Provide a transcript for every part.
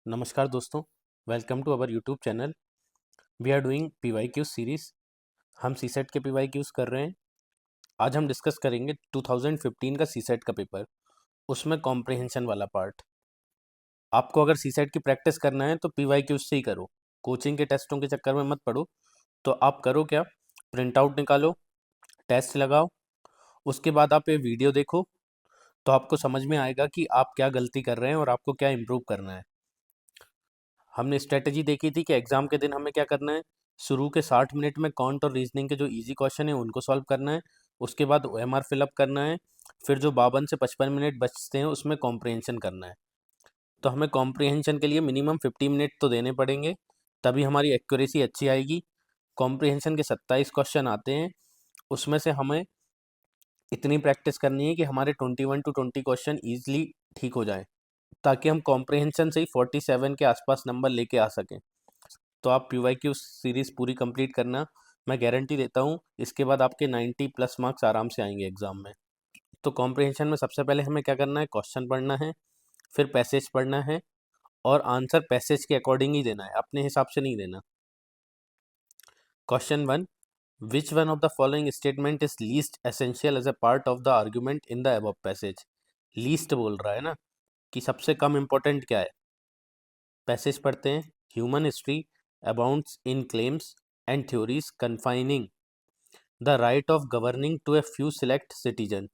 नमस्कार दोस्तों, welcome to our YouTube channel. We are doing PYQ series. हम CSAT के PYQs कर रहे हैं। आज हम डिस्कस करेंगे 2015 का सीसेट का पेपर, उसमें कॉम्प्रिहेंशन वाला पार्ट। आपको अगर सीसेट की प्रैक्टिस करना है तो PYQs से ही करो, कोचिंग के टेस्टों के चक्कर में मत पड़ो। तो आप करो क्या, प्रिंट आउट निकालो, टेस्ट लगाओ, उसके बाद आप ये वीडियो देखो, तो आपको समझ में आएगा कि आप क्या गलती कर रहे हैं और आपको क्या इम्प्रूव करना है। हमने स्ट्रेटजी देखी थी कि एग्जाम के दिन हमें क्या करना है, शुरू के 60 मिनट में कॉन्ट और रीजनिंग के जो इजी क्वेश्चन है उनको सॉल्व करना है, उसके बाद OMR फिलअप करना है, फिर जो 52 से 55 मिनट बचते हैं उसमें कॉम्प्रिहेंशन करना है। तो हमें कॉम्प्रिहेंशन के लिए मिनिमम 50 मिनट तो देने पड़ेंगे, तभी हमारी एक्यूरेसी अच्छी आएगी। कॉम्प्रिहेंशन के 27 क्वेश्चन आते हैं, उसमें से हमें इतनी प्रैक्टिस करनी है कि हमारे 21 टू 20 क्वेश्चन ईजिली ठीक हो जाए, ताकि हम कॉम्प्रिहेंशन से ही 47 के आसपास नंबर लेके आ सकें। तो आप PYQ सीरीज़ पूरी कंप्लीट करना, मैं गारंटी देता हूँ इसके बाद आपके 90 प्लस मार्क्स आराम से आएंगे एग्ज़ाम में। तो कॉम्प्रिहेंशन में सबसे पहले हमें क्या करना है, क्वेश्चन पढ़ना है, फिर पैसेज पढ़ना है और आंसर पैसेज के अकॉर्डिंग ही देना है, अपने हिसाब से नहीं देना। Question 1, which one of the following statement is least essential as a part of the argument in the above passage. Least बोल रहा है ना, कि सबसे कम इम्पोर्टेंट क्या है। पैसेज पढ़ते हैं। Human history abounds in claims and theories confining the right of governing to a few select citizens.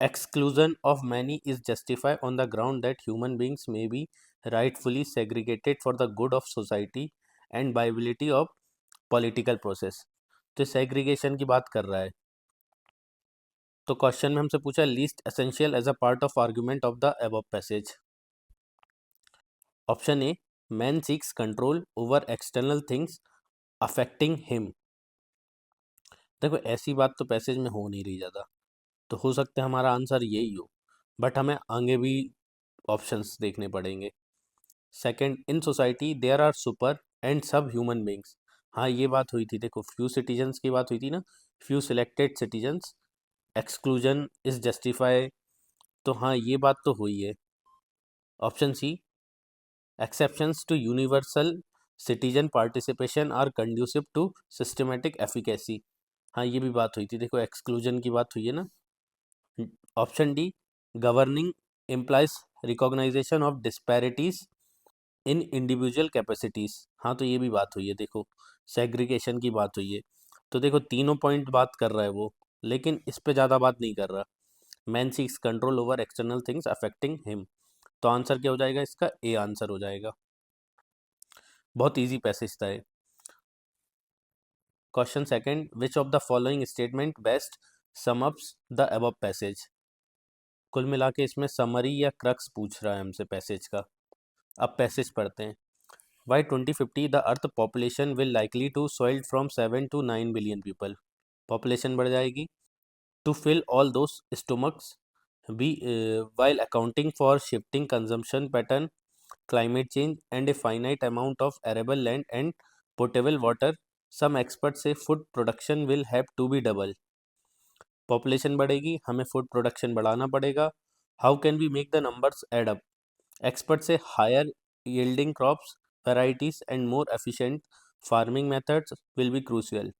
Exclusion of many is justified on the ground that human beings may be rightfully segregated for the good of society and viability of political process. तो segregation की बात कर रहा है। तो क्वेश्चन में हमसे पूछा least essential as a part of argument of the above passage. Option A, man seeks control over external things affecting him. देखो ऐसी बात तो पैसेज में हो नहीं रही ज़्यादा, तो हो सकता है हमारा आंसर यही हो, बट हमें आगे भी ऑप्शंस देखने पड़ेंगे। Second, in society there are super and sub human beings. हाँ ये बात हुई थी, देखो फ्यू सिटीजन्स की बात हुई थी ना, few selected citizens, exclusion is justify. तो हाँ ये बात तो हुई है। Option C, exceptions to universal citizen participation are conducive to systematic efficacy. हाँ ये भी बात हुई थी, देखो एक्सक्लूजन की बात हुई है ना। Option D, governing implies recognition of disparities in individual capacities. हाँ तो ये भी बात हुई है, देखो सेग्रीगेशन की बात हुई है। तो देखो तीनों पॉइंट बात कर रहा है वो, लेकिन इस पे ज़्यादा बात नहीं कर रहा। Man seeks control over external things affecting him. तो आंसर क्या हो जाएगा इसका, ए आंसर हो जाएगा। बहुत इजी पैसेज था ये। Question second, which of the following statement best sum ups the above passage. कुल मिला के इसमें समरी या क्रक्स पूछ रहा है हमसे पैसेज का। अब पैसेज पढ़ते हैं। By 2050 the earth population will likely to swell from 7 to 9 billion people. Population बढ़ जाएगी to fill all those stomachs be while accounting for shifting consumption pattern, climate change and a finite amount of arable land and potable water. Some experts say food production will have to be double. Population बढ़ेगी, हमें food production बढ़ाना पड़ेगा। How can we make the numbers add up. Expert से higher yielding crops varieties and more efficient farming methods will be crucial.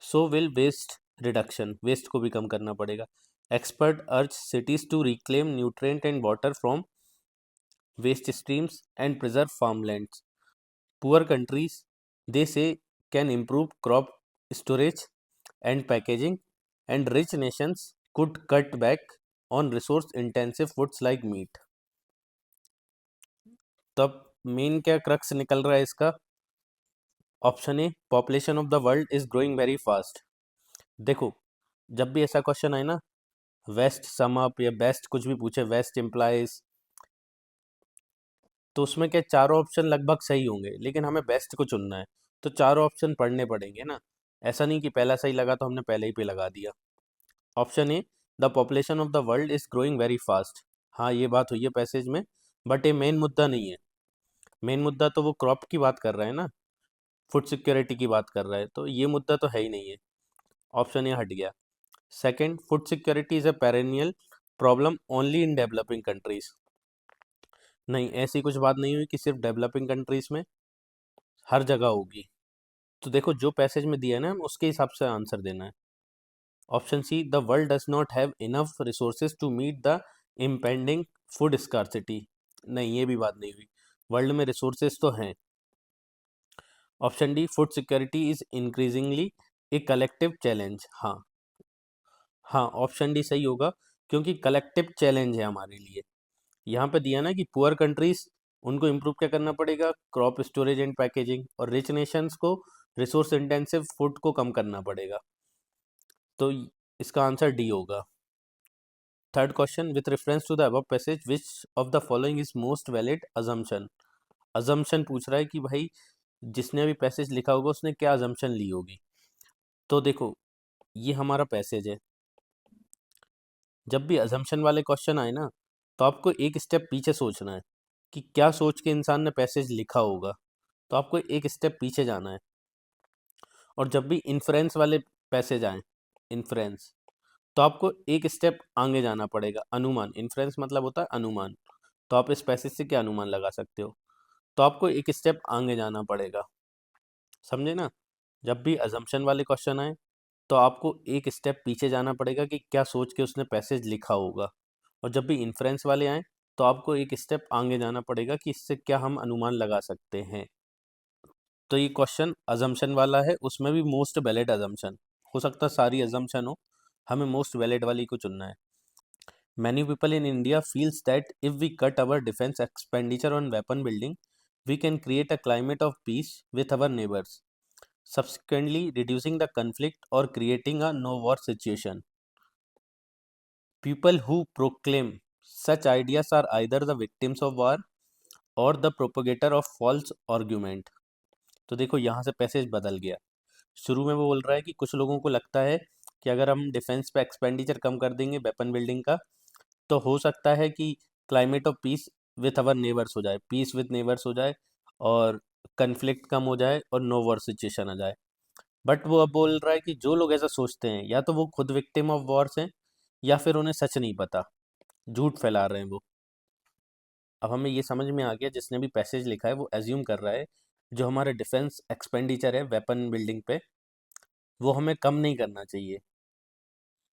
So will waste reduction, waste को भी कम करना पड़ेगा। Expert urge cities to reclaim nutrient and water from waste streams and preserve farmlands. Poor countries, they say, can improve crop storage and packaging, and rich nations could cut back on resource intensive foods like meat. तब main क्या crux निकल रहा है इसका। Option A, population of the world is growing very fast. देखो जब भी ऐसा क्वेश्चन आए ना, वेस्ट सम अप या बेस्ट कुछ भी पूछे, वेस्ट इम्प्लाइज, तो उसमें क्या चारों ऑप्शन लगभग सही होंगे, लेकिन हमें बेस्ट को चुनना है, तो चारों ऑप्शन पढ़ने पड़ेंगे ना। ऐसा नहीं कि पहला सही लगा तो हमने पहले ही पे लगा दिया। Option A, the population of the world is growing very fast. हाँ ये बात हुई है पैसेज में, बट ये मेन मुद्दा नहीं है। मेन मुद्दा तो वो क्रॉप की बात कर रहा है ना, फूड सिक्योरिटी की बात कर रहा है, तो ये मुद्दा तो है ही नहीं है। ऑप्शन ए हट गया। Second, food security is a perennial problem only in developing countries. नहीं, ऐसी कुछ बात नहीं हुई कि सिर्फ डेवलपिंग कंट्रीज में, हर जगह होगी। तो देखो, जो पैसेज में दिया है ना, हम उसके हिसाब से आंसर देना है। Option C, the world does not have enough resources to meet the impending food scarcity. नहीं, ये भी बात नहीं हुई, वर्ल्ड में रिसोर्सेज तो हैं। Option D, food security is increasingly a collective challenge. हाँ, हाँ, ऑप्शन डी सही होगा, क्योंकि कलेक्टिव चैलेंज है हमारे लिए। यहाँ पे दिया ना कि पुअर कंट्रीज, उनको इम्प्रूव क्या करना पड़ेगा, क्रॉप स्टोरेज एंड पैकेजिंग, और रिच नेशंस को रिसोर्स इंटेंसिव फूड को कम करना पड़ेगा। तो इसका आंसर डी होगा। Third question, with reference to the above passage which of the following is most valid assumption. Assumption पूछ रहा है कि भाई जिसने भी पैसेज लिखा होगा उसने क्या अजम्पशन ली होगी। तो देखो, ये हमारा पैसेज है। जब भी अजम्पशन वाले क्वेश्चन आए ना, तो आपको एक स्टेप पीछे सोचना है कि क्या सोच के इंसान ने पैसेज लिखा होगा। तो आपको एक स्टेप पीछे जाना है। और जब भी इन्फ्रेंस वाले पैसेज आए, इन्फ्रेंस, तो आपको एक स्टेप आगे जाना पड़ेगा। अनुमान, इन्फ्रेंस मतलब होता है अनुमान। तो आप इस पैसेज से क्या अनुमान लगा सकते हो, तो आपको एक स्टेप आगे जाना पड़ेगा। समझे ना? जब भी अजम्पशन वाले क्वेश्चन आए, तो आपको एक स्टेप पीछे जाना पड़ेगा कि क्या सोच के उसने पैसेज लिखा होगा। और जब भी इन्फ्रेंस वाले आए, तो आपको एक स्टेप आगे जाना पड़ेगा कि इससे क्या हम अनुमान लगा सकते हैं। तो ये क्वेश्चन अजम्पशन वाला है, उसमें भी मोस्ट वैलिड अजम्पशन हो सकता है, सारी अजम्पशन हो, हमें मोस्ट वैलिड वाली को चुनना है। Many people in India feels that if we cut our defence expenditure on weapon building, we can create a climate of peace with our neighbors, subsequently reducing the conflict or creating a no war situation. People who proclaim such ideas are either the victims of war or the propagator of false argument. तो देखो, यहाँ से passage बदल गया। शुरू में वो बोल रहा है कि कुछ लोगों को लगता है कि अगर हम डिफेंस पे एक्सपेंडिचर कम कर देंगे वेपन बिल्डिंग का, तो हो सकता है कि climate of peace with our neighbours हो जाए, पीस विथ नेबर्स हो जाए, और कन्फ्लिक्ट कम हो जाए और नो वॉर सिचुएशन आ जाए। बट वो अब बोल रहा है कि जो लोग ऐसा सोचते हैं, या तो वो खुद विक्टिम ऑफ वॉर्स हैं, या फिर उन्हें सच नहीं पता, झूठ फैला रहे हैं वो। अब हमें ये समझ में आ गया, जिसने भी पैसेज लिखा है वो एज्यूम कर रहा है जो हमारा डिफेंस एक्सपेंडिचर है वेपन बिल्डिंग पे, वो हमें कम नहीं करना चाहिए,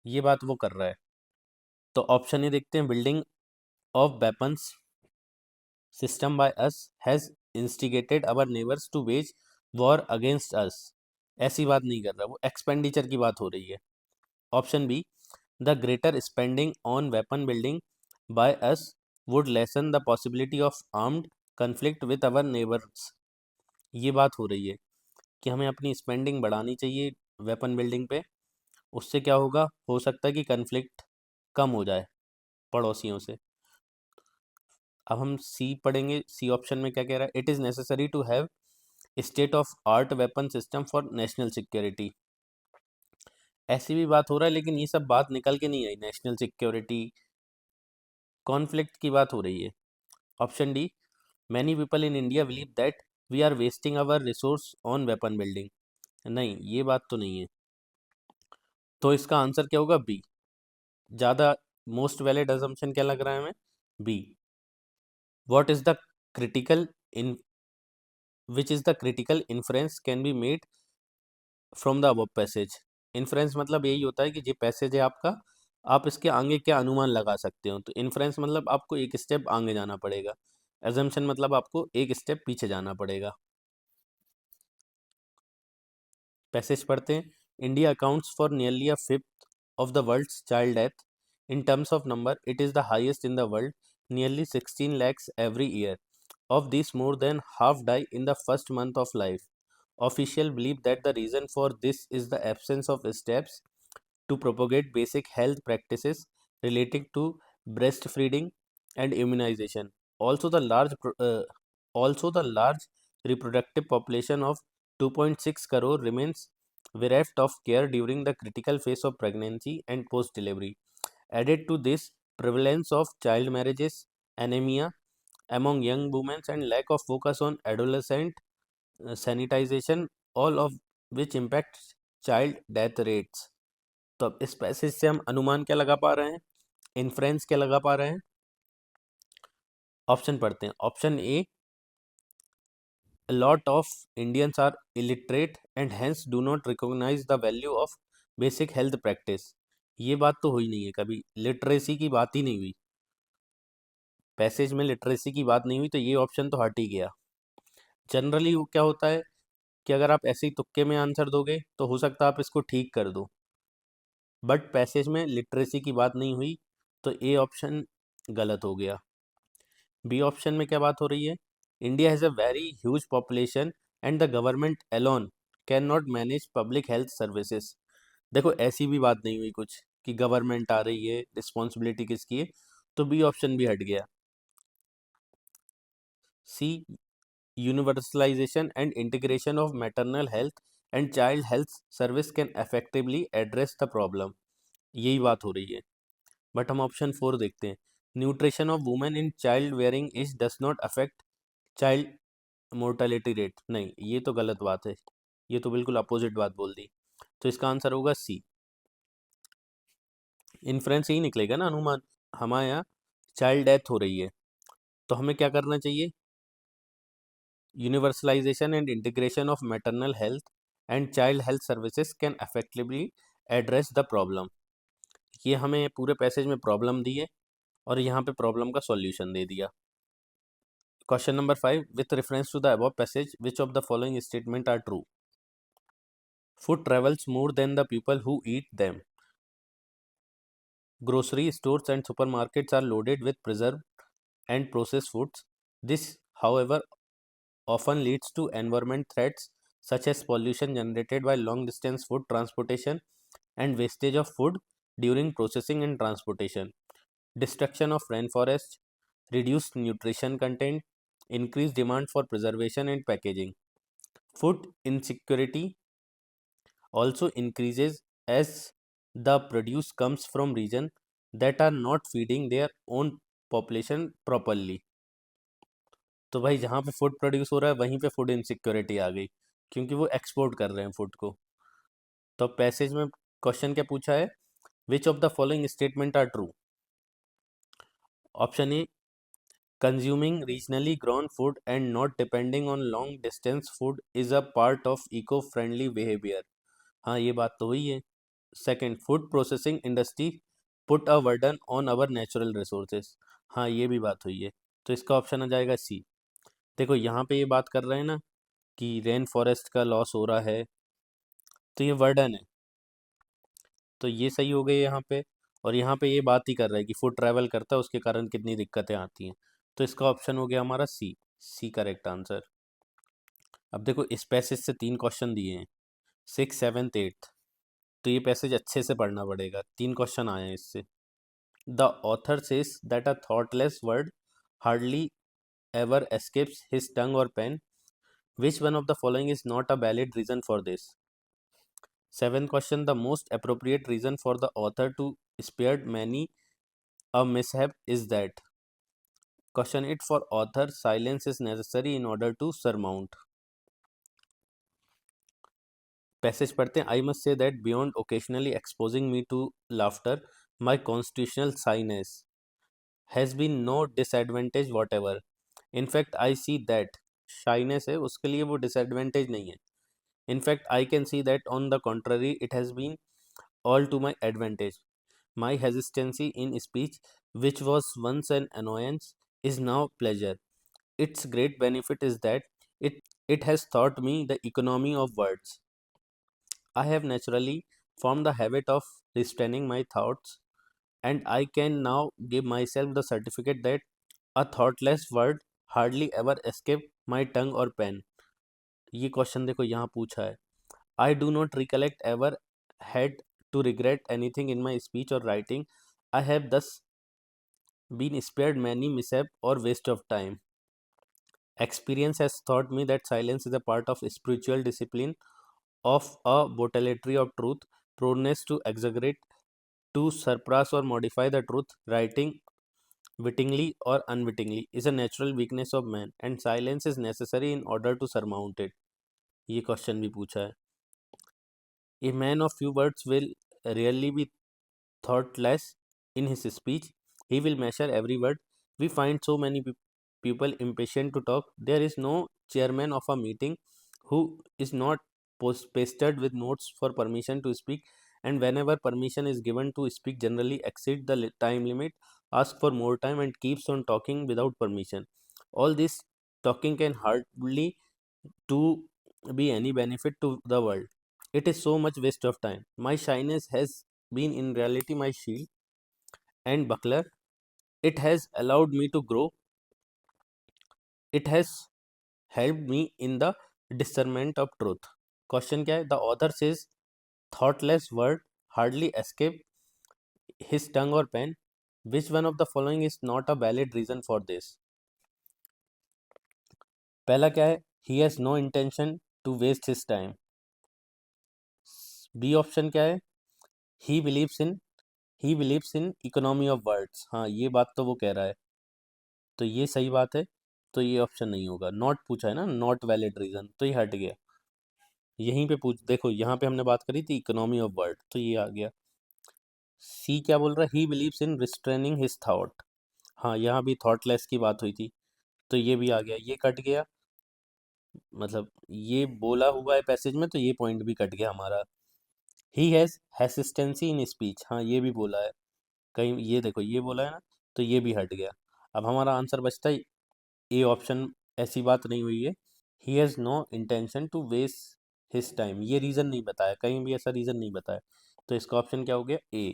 ये बात वो कर रहा है। तो ऑप्शन ये देखते हैं, building of weapons system by us has instigated our neighbors to wage war against us। ऐसी बात नहीं कर रहा वो, एक्सपेंडिचर की बात हो रही है। Option B, the greater spending on weapon building by us would lessen the possibility of armed conflict with our neighbours. ये बात हो रही है कि हमें अपनी स्पेंडिंग बढ़ानी चाहिए वेपन बिल्डिंग पे, उससे क्या होगा, हो सकता है कि कन्फ्लिक्ट कम हो जाए पड़ोसियों से। अब हम सी पढ़ेंगे, सी ऑप्शन में क्या कह रहा है, it is necessary to have state of art weapon system for national security. ऐसी भी बात हो रहा है, लेकिन ये सब बात निकल के नहीं आई, नेशनल सिक्योरिटी, कॉन्फ्लिक्ट की बात हो रही है। Option D, many people in India believe that we are wasting our resource on weapon building. नहीं, ये बात तो नहीं है। तो इसका आंसर क्या होगा, बी। ज़्यादा मोस्ट वैलिड असम्पशन क्या लग रहा है हमें, B. What is the critical in which is the critical inference can be made from the above passage. Inference मतलब यही होता है कि ये पैसेज है आपका, आप इसके आगे क्या अनुमान लगा सकते हो। तो इन्फ्रेंस मतलब आपको एक स्टेप आगे जाना पड़ेगा, एजम्पशन मतलब आपको एक स्टेप पीछे जाना पड़ेगा। पैसेज पढ़ते हैं, India accounts for nearly a fifth of the world's child death. In terms of number it is the highest in the world, nearly 16 lakhs every year. Of these, more than half die in the first month of life. Officials believe that the reason for this is the absence of steps to propagate basic health practices relating to breastfeeding and immunization. Also, also the large reproductive population of 2.6 crore remains bereft of care during the critical phase of pregnancy and post-delivery. Added to this, prevalence of child marriages, anemia among young women, and lack of focus on adolescent sanitization, all of which impacts child death rates. तो अब इस passage से हम अनुमान क्या लगा पा रहे हैं, इन्फ्रेंस क्या लगा पा रहे हैं, ऑप्शन पढ़ते हैं। Option A, a lot of Indians are illiterate and hence do not recognize the value of basic health practice। ये बात तो हुई नहीं है, कभी लिटरेसी की बात ही नहीं हुई, पैसेज में लिटरेसी की बात नहीं हुई, तो ये ऑप्शन तो हट ही गया। जनरली क्या होता है कि अगर आप ऐसे ही तुक्के में आंसर दोगे तो हो सकता है आप इसको ठीक कर दो, बट पैसेज में लिटरेसी की बात नहीं हुई, तो ए ऑप्शन गलत हो गया। बी ऑप्शन में क्या बात हो रही है, India has a very huge population and the government alone can not manage public health services. देखो ऐसी भी बात नहीं हुई कुछ कि गवर्नमेंट आ रही है, रिस्पॉन्सिबिलिटी किसकी है, तो बी ऑप्शन भी हट गया। C, universalisation and integration of maternal health and child health service can effectively address the problem, यही बात हो रही है। बट हम ऑप्शन 4 देखते हैं, nutrition of women in child wearing age does not affect child mortality rate. नहीं, ये तो गलत बात है, ये तो बिल्कुल अपोजिट बात बोल दी। तो इसका आंसर होगा सी। इन्फ्रेंस यही निकलेगा ना, अनुमान। हमारे यहाँ चाइल्ड डेथ हो रही है, तो हमें क्या करना चाहिए, universalization and integration of maternal health and child health services can effectively address the problem. ये हमें पूरे पैसेज में प्रॉब्लम दी है और यहाँ पे प्रॉब्लम का सॉल्यूशन दे दिया। Question number 5, with reference to the above passage which of the following statement are true. Food travels more than the people who eat them. Grocery stores and supermarkets are loaded with preserved and processed foods. This, however, often leads to environment threats such as pollution generated by long distance food transportation and wastage of food during processing and transportation, destruction of rainforests, reduced nutrition content, increased demand for preservation and packaging. Food insecurity also increases as the produce comes from regions that are not feeding their own population properly। तो भाई जहाँ पे food produce हो रहा है वहीं पे food insecurity आ गई, क्योंकि वो एक्सपोर्ट कर रहे हैं फूड को। तो पैसेज में क्वेश्चन क्या पूछा है, which of the following statement are true. Option A, consuming regionally grown food and not depending on long distance food is a part of eco friendly behaviour. हाँ, ये बात तो हुई है। Second, food processing industry put a burden on our natural resources. हाँ, ये भी बात हुई है। तो इसका ऑप्शन आ जाएगा सी। देखो यहाँ पे ये बात कर रहे हैं ना कि रेन फॉरेस्ट का लॉस हो रहा है, तो ये बर्डन है, तो ये सही हो गई यहाँ पे। और यहाँ पे ये बात ही कर रहा है कि फूड ट्रैवल करता है, उसके कारण कितनी दिक्कतें आती हैं। तो इसका ऑप्शन हो गया हमारा सी। C correct answer. अब देखो इस पैसेज से 3 क्वेश्चन दिए हैं, 6, 7, 8। तो ये पैसेज अच्छे से पढ़ना पड़ेगा, 3 क्वेश्चन आए हैं इससे। The author says that a thoughtless word hardly ever escapes his tongue or pen. Which one of the following is not a valid reason for this? Seventh question, the most appropriate reason for the author to spared many a mishap is that. Question 8, for author, silence is necessary in order to surmount. Passage पढ़ते हैं, I must say that beyond occasionally exposing me to laughter, my constitutional shyness has been no disadvantage whatever. In fact I see that, shyness है उसके लिए वो disadvantage नहीं है। In fact I can see that on the contrary it has been all to my advantage. My hesitancy in speech which was once an annoyance is now pleasure. Its great benefit is that it has taught me the economy of words. I have naturally formed the habit of restraining my thoughts, and I can now give myself the certificate that a thoughtless word hardly ever escape my tongue or pen. ये question देखो यहाँ पूछा है, I do not recollect ever had to regret anything in my speech or writing. I have thus been spared many mishap or waste of time. Experience has taught me that silence is a part of spiritual discipline, of a botalatry of truth, proneness to exaggerate, to surpass or modify the truth. Writing wittingly or unwittingly is a natural weakness of man, and silence is necessary in order to surmount it. ये question भी पूछा है। A man of few words will rarely be thoughtless in his speech. He will measure every word. We find so many people impatient to talk. There is no chairman of a meeting who is not pestered with notes for permission to speak, and whenever permission is given to speak generally exceed the time limit, ask for more time, and keeps on talking without permission. All this talking can hardly to be any benefit to the world. It is so much waste of time. My shyness has been in reality my shield and buckler. It has allowed me to grow. It has helped me in the discernment of truth. Question क्या है? The author says thoughtless word hardly escape his tongue or pen. Which one of the following is not a valid reason for this? पहला क्या है? He has no intention to waste his time. B option क्या है? He believes in economy of words. हाँ, ये बात तो वो कह रहा है, तो ये सही बात है, तो ये ऑप्शन नहीं होगा. नॉट पूछा है ना, नॉट वैलिड रीजन, तो ये हट गया. यहीं पे पूछ देखो, यहाँ पे हमने बात करी थी इकोनॉमी ऑफ वर्ड, तो ये आ गया. सी क्या बोल रहा है? He believes in restraining his thought. हाँ, यहाँ भी थॉटलेस की बात हुई थी, तो ये भी आ गया. ये कट गया, मतलब ये बोला हुआ है पैसेज में, तो ये पॉइंट भी कट गया हमारा. He has hesitancy in speech. हाँ, ये भी बोला है कहीं, ये देखो ये बोला है ना, तो ये भी हट गया. अब हमारा आंसर बचता है ए ऑप्शन. ऐसी बात नहीं हुई है. He has no intention to waste his time, ये रीज़न नहीं बताया, कहीं भी ऐसा रीज़न नहीं बताया, तो इसका ऑप्शन क्या हो गया? A.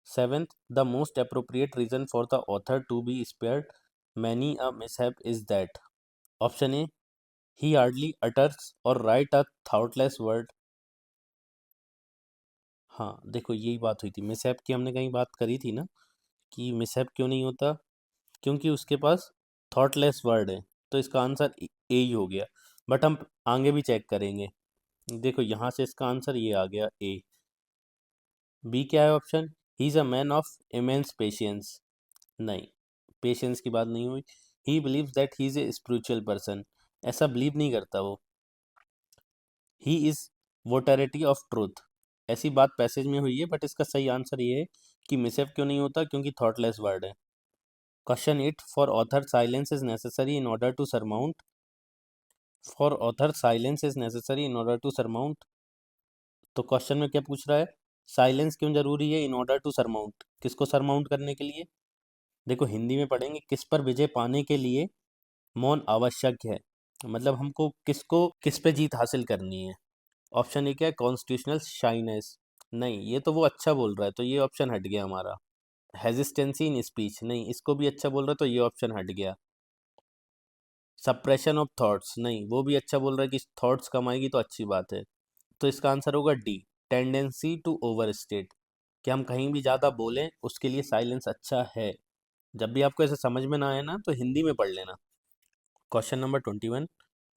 Seventh, the most appropriate reason for the author to be spared many a mishap is that. Option A, he hardly utters or write a thoughtless word. हाँ देखो, यही बात हुई थी, मिसहैप की हमने कहीं बात करी थी ना, कि मिसहैप क्यों नहीं होता? क्योंकि उसके पास थॉटलेस वर्ड है, तो इसका आंसर ए ही हो गया. बट हम आगे भी चेक करेंगे. देखो यहाँ से इसका आंसर ये आ गया ए. बी क्या है option? He is a man of immense patience. नहीं, पेशेंस की बात नहीं हुई. He believes that he is a spiritual person. ऐसा बिलीव नहीं करता वो. He is votary of truth. ऐसी बात पैसेज में हुई है, बट इसका सही आंसर ये है कि मिसहैप क्यों नहीं होता, क्योंकि थॉटलेस वर्ड है. Question 8, for author silence is necessary in order to surmount. For author silence is necessary in order to surmount. तो क्वेश्चन में क्या पूछ रहा है? साइलेंस क्यों जरूरी है इन ऑर्डर टू सरमाउंट, किसको सरमाउंट करने के लिए? देखो हिंदी में पढ़ेंगे, किस पर विजय पाने के लिए मौन आवश्यक है. मतलब हमको किसको किस पे जीत हासिल करनी है. ऑप्शन ए क्या है? Constitutional shyness. नहीं, ये तो वो अच्छा बोल रहा है, तो ये ऑप्शन हट गया हमारा. हेजिस्टेंसी इन स्पीच. नहीं, इसको भी अच्छा बोल रहा है, तो ये ऑप्शन हट गया. Suppression of thoughts. नहीं, वो भी अच्छा बोल रहा है कि थॉट्स कम आएगी तो अच्छी बात है, तो इसका आंसर होगा D, tendency to overstate. कि हम कहीं भी ज़्यादा बोलें, उसके लिए साइलेंस अच्छा है. जब भी आपको ऐसे समझ में ना आए ना, तो हिंदी में पढ़ लेना. Question number 21,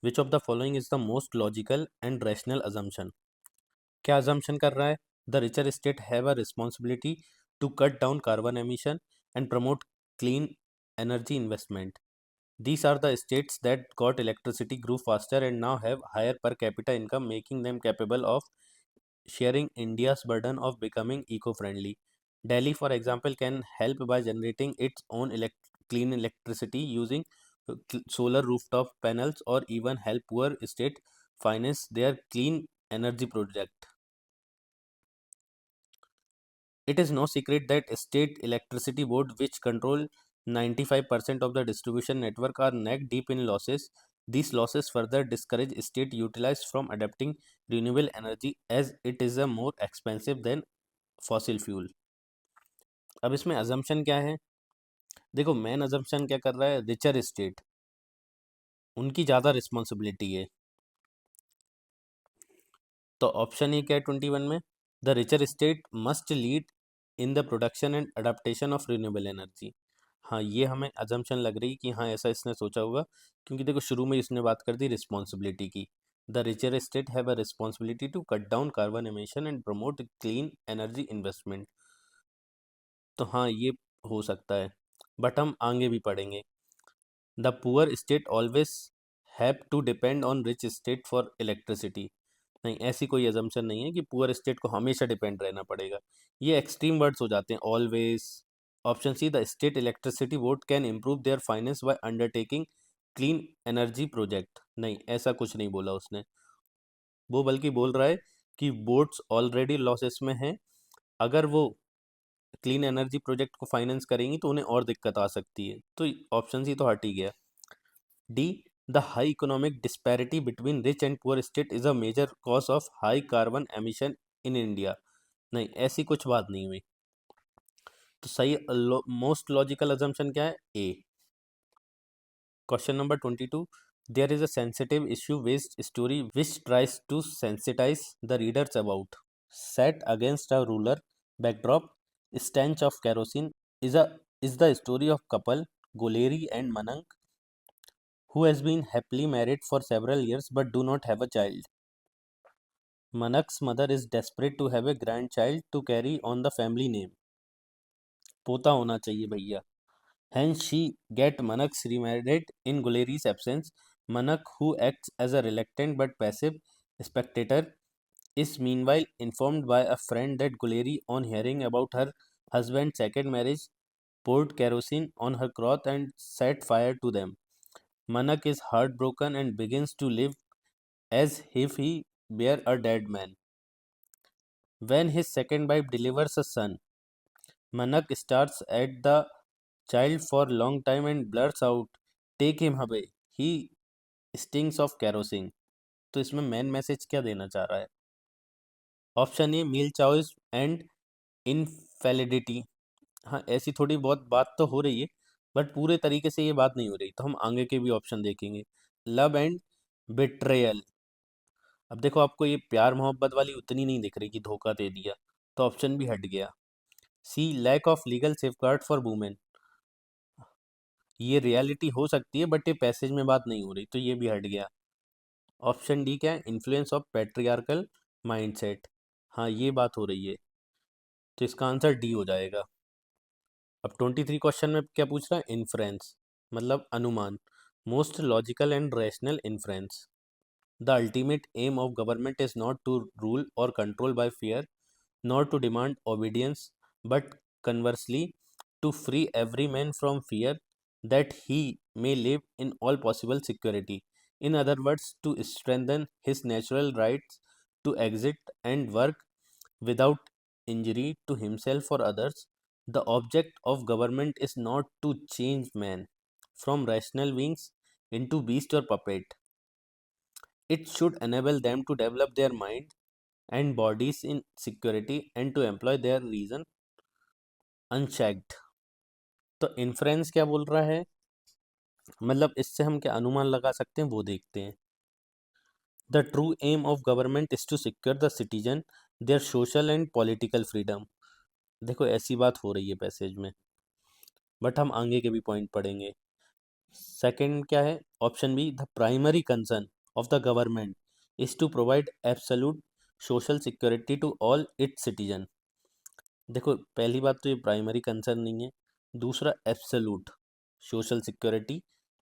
which of the following is the most logical and rational assumption. क्या अजम्पशन कर रहा है? The richer state have a responsibility to cut down carbon emission and promote clean energy investment. These are the states that got electricity grew faster and now have higher per capita income, making them capable of sharing India's burden of becoming eco-friendly. Delhi, for example, can help by generating its own clean electricity using solar rooftop panels, or even help poor state finance their clean energy project. It is no secret that state electricity board, which control 95% of the distribution network, are neck deep in losses. These losses further discourage state utilize from adapting renewable energy, as it is a more expensive than fossil fuel. अब इसमें assumption क्या है? देखो main assumption क्या कर रहा है? Richer state, उनकी ज़्यादा रिस्पॉन्सिबिलिटी है. तो ऑप्शन ए क्या है 21 में? The richer state must lead in the production and adaptation of renewable energy. हाँ, ये हमें अजम्पशन लग रही कि हाँ ऐसा इसने सोचा होगा, क्योंकि देखो शुरू में इसने बात कर दी रिस्पॉन्सिबिलिटी की. The richer state have a responsibility to cut down carbon emission and promote clean energy investment. तो हाँ ये हो सकता है, बट हम आगे भी पढ़ेंगे. The poor state always have to depend on rich state for electricity. नहीं, ऐसी कोई एजम्पशन नहीं है कि पुअर स्टेट को हमेशा डिपेंड रहना पड़ेगा. ये एक्सट्रीम वर्ड्स हो जाते हैं, always, option C, the state electricity board can improve their finance by undertaking clean energy project. नहीं, ऐसा कुछ नहीं बोला उसने। वो बल्कि बोल रहा है कि बोर्ड्स ऑलरेडी लॉसेस में हैं, अगर वो क्लीन एनर्जी प्रोजेक्ट को फाइनेंस करेंगी तो उन्हें और दिक्कत आ सकती है। तो ऑप्शन सी तो हट ही गया। D, the high economic disparity between rich and poor state is a major cause of high carbon emission in India. नहीं, ऐसी कुछ बात नहीं हुई। तो सही मोस्ट लॉजिकल अजम्पशन क्या है? A. Question number 22, there is a sensitive issue based story which tries to sensitize the readers about set against a rural backdrop stench of kerosene is a is the story of couple Guleri and Manank who has been happily married for several years but do not have a child. Manank's mother is desperate to have a grandchild to carry on the family name. पोता होना चाहिए भैया. Hence she get Manak's remarried in Guleri's absence. Manak, who acts as a reluctant but passive spectator, is meanwhile informed by a friend that Guleri, on hearing about her husband's second marriage, poured kerosene on her cloth and set fire to them. Manak is heartbroken and begins to live as if he were a dead man. When his second wife delivers a son, Manak stares at the child for a long time and blurts out, "Take him away. He stinks of kerosene." तो इसमें main message क्या देना चाह रहा है? Option A, meal choice and invalidity. हाँ, ऐसी थोड़ी बहुत बात तो हो रही है, बट पूरे तरीके से ये बात नहीं हो रही, तो हम आगे के भी ऑप्शन देखेंगे। Love and betrayal. अब देखो, आपको ये प्यार मोहब्बत वाली उतनी नहीं दिख रही कि धोखा दे दिया, तो ऑप्शन भी हट गया। C, lack of legal safeguard for women. ये रियलिटी हो सकती है, बट ये पैसेज में बात नहीं हो रही, तो ये भी हट गया। ऑप्शन डी क्या है? Influence of patriarchal mindset. हाँ, ये बात हो रही है, तो इसका आंसर डी हो जाएगा। अब 23 क्वेश्चन में क्या पूछ रहा है? इन्फ्रेंस, मतलब अनुमान। Most logical and rational inference. The ultimate aim of government is not to rule or control by fear, nor to demand obedience, but conversely, to free every man from fear, that he may live in all possible security. In other words, to strengthen his natural rights to exist and work without injury to himself or others. The object of government is not to change man from rational beings into beast or puppet. It should enable them to develop their mind and bodies in security and to employ their reason unchecked. तो inference क्या बोल रहा है, मतलब इससे हम क्या अनुमान लगा सकते हैं वो देखते हैं। The true aim of government is to secure the citizen their social and political freedom. देखो, ऐसी बात हो रही है पैसेज में, बट हम आगे के भी पॉइंट पढ़ेंगे। सेकंड क्या है? Option B, the primary concern of the government is to provide absolute social security to all its citizen. देखो, पहली बात तो ये प्राइमरी कंसर्न नहीं है, दूसरा absolute social security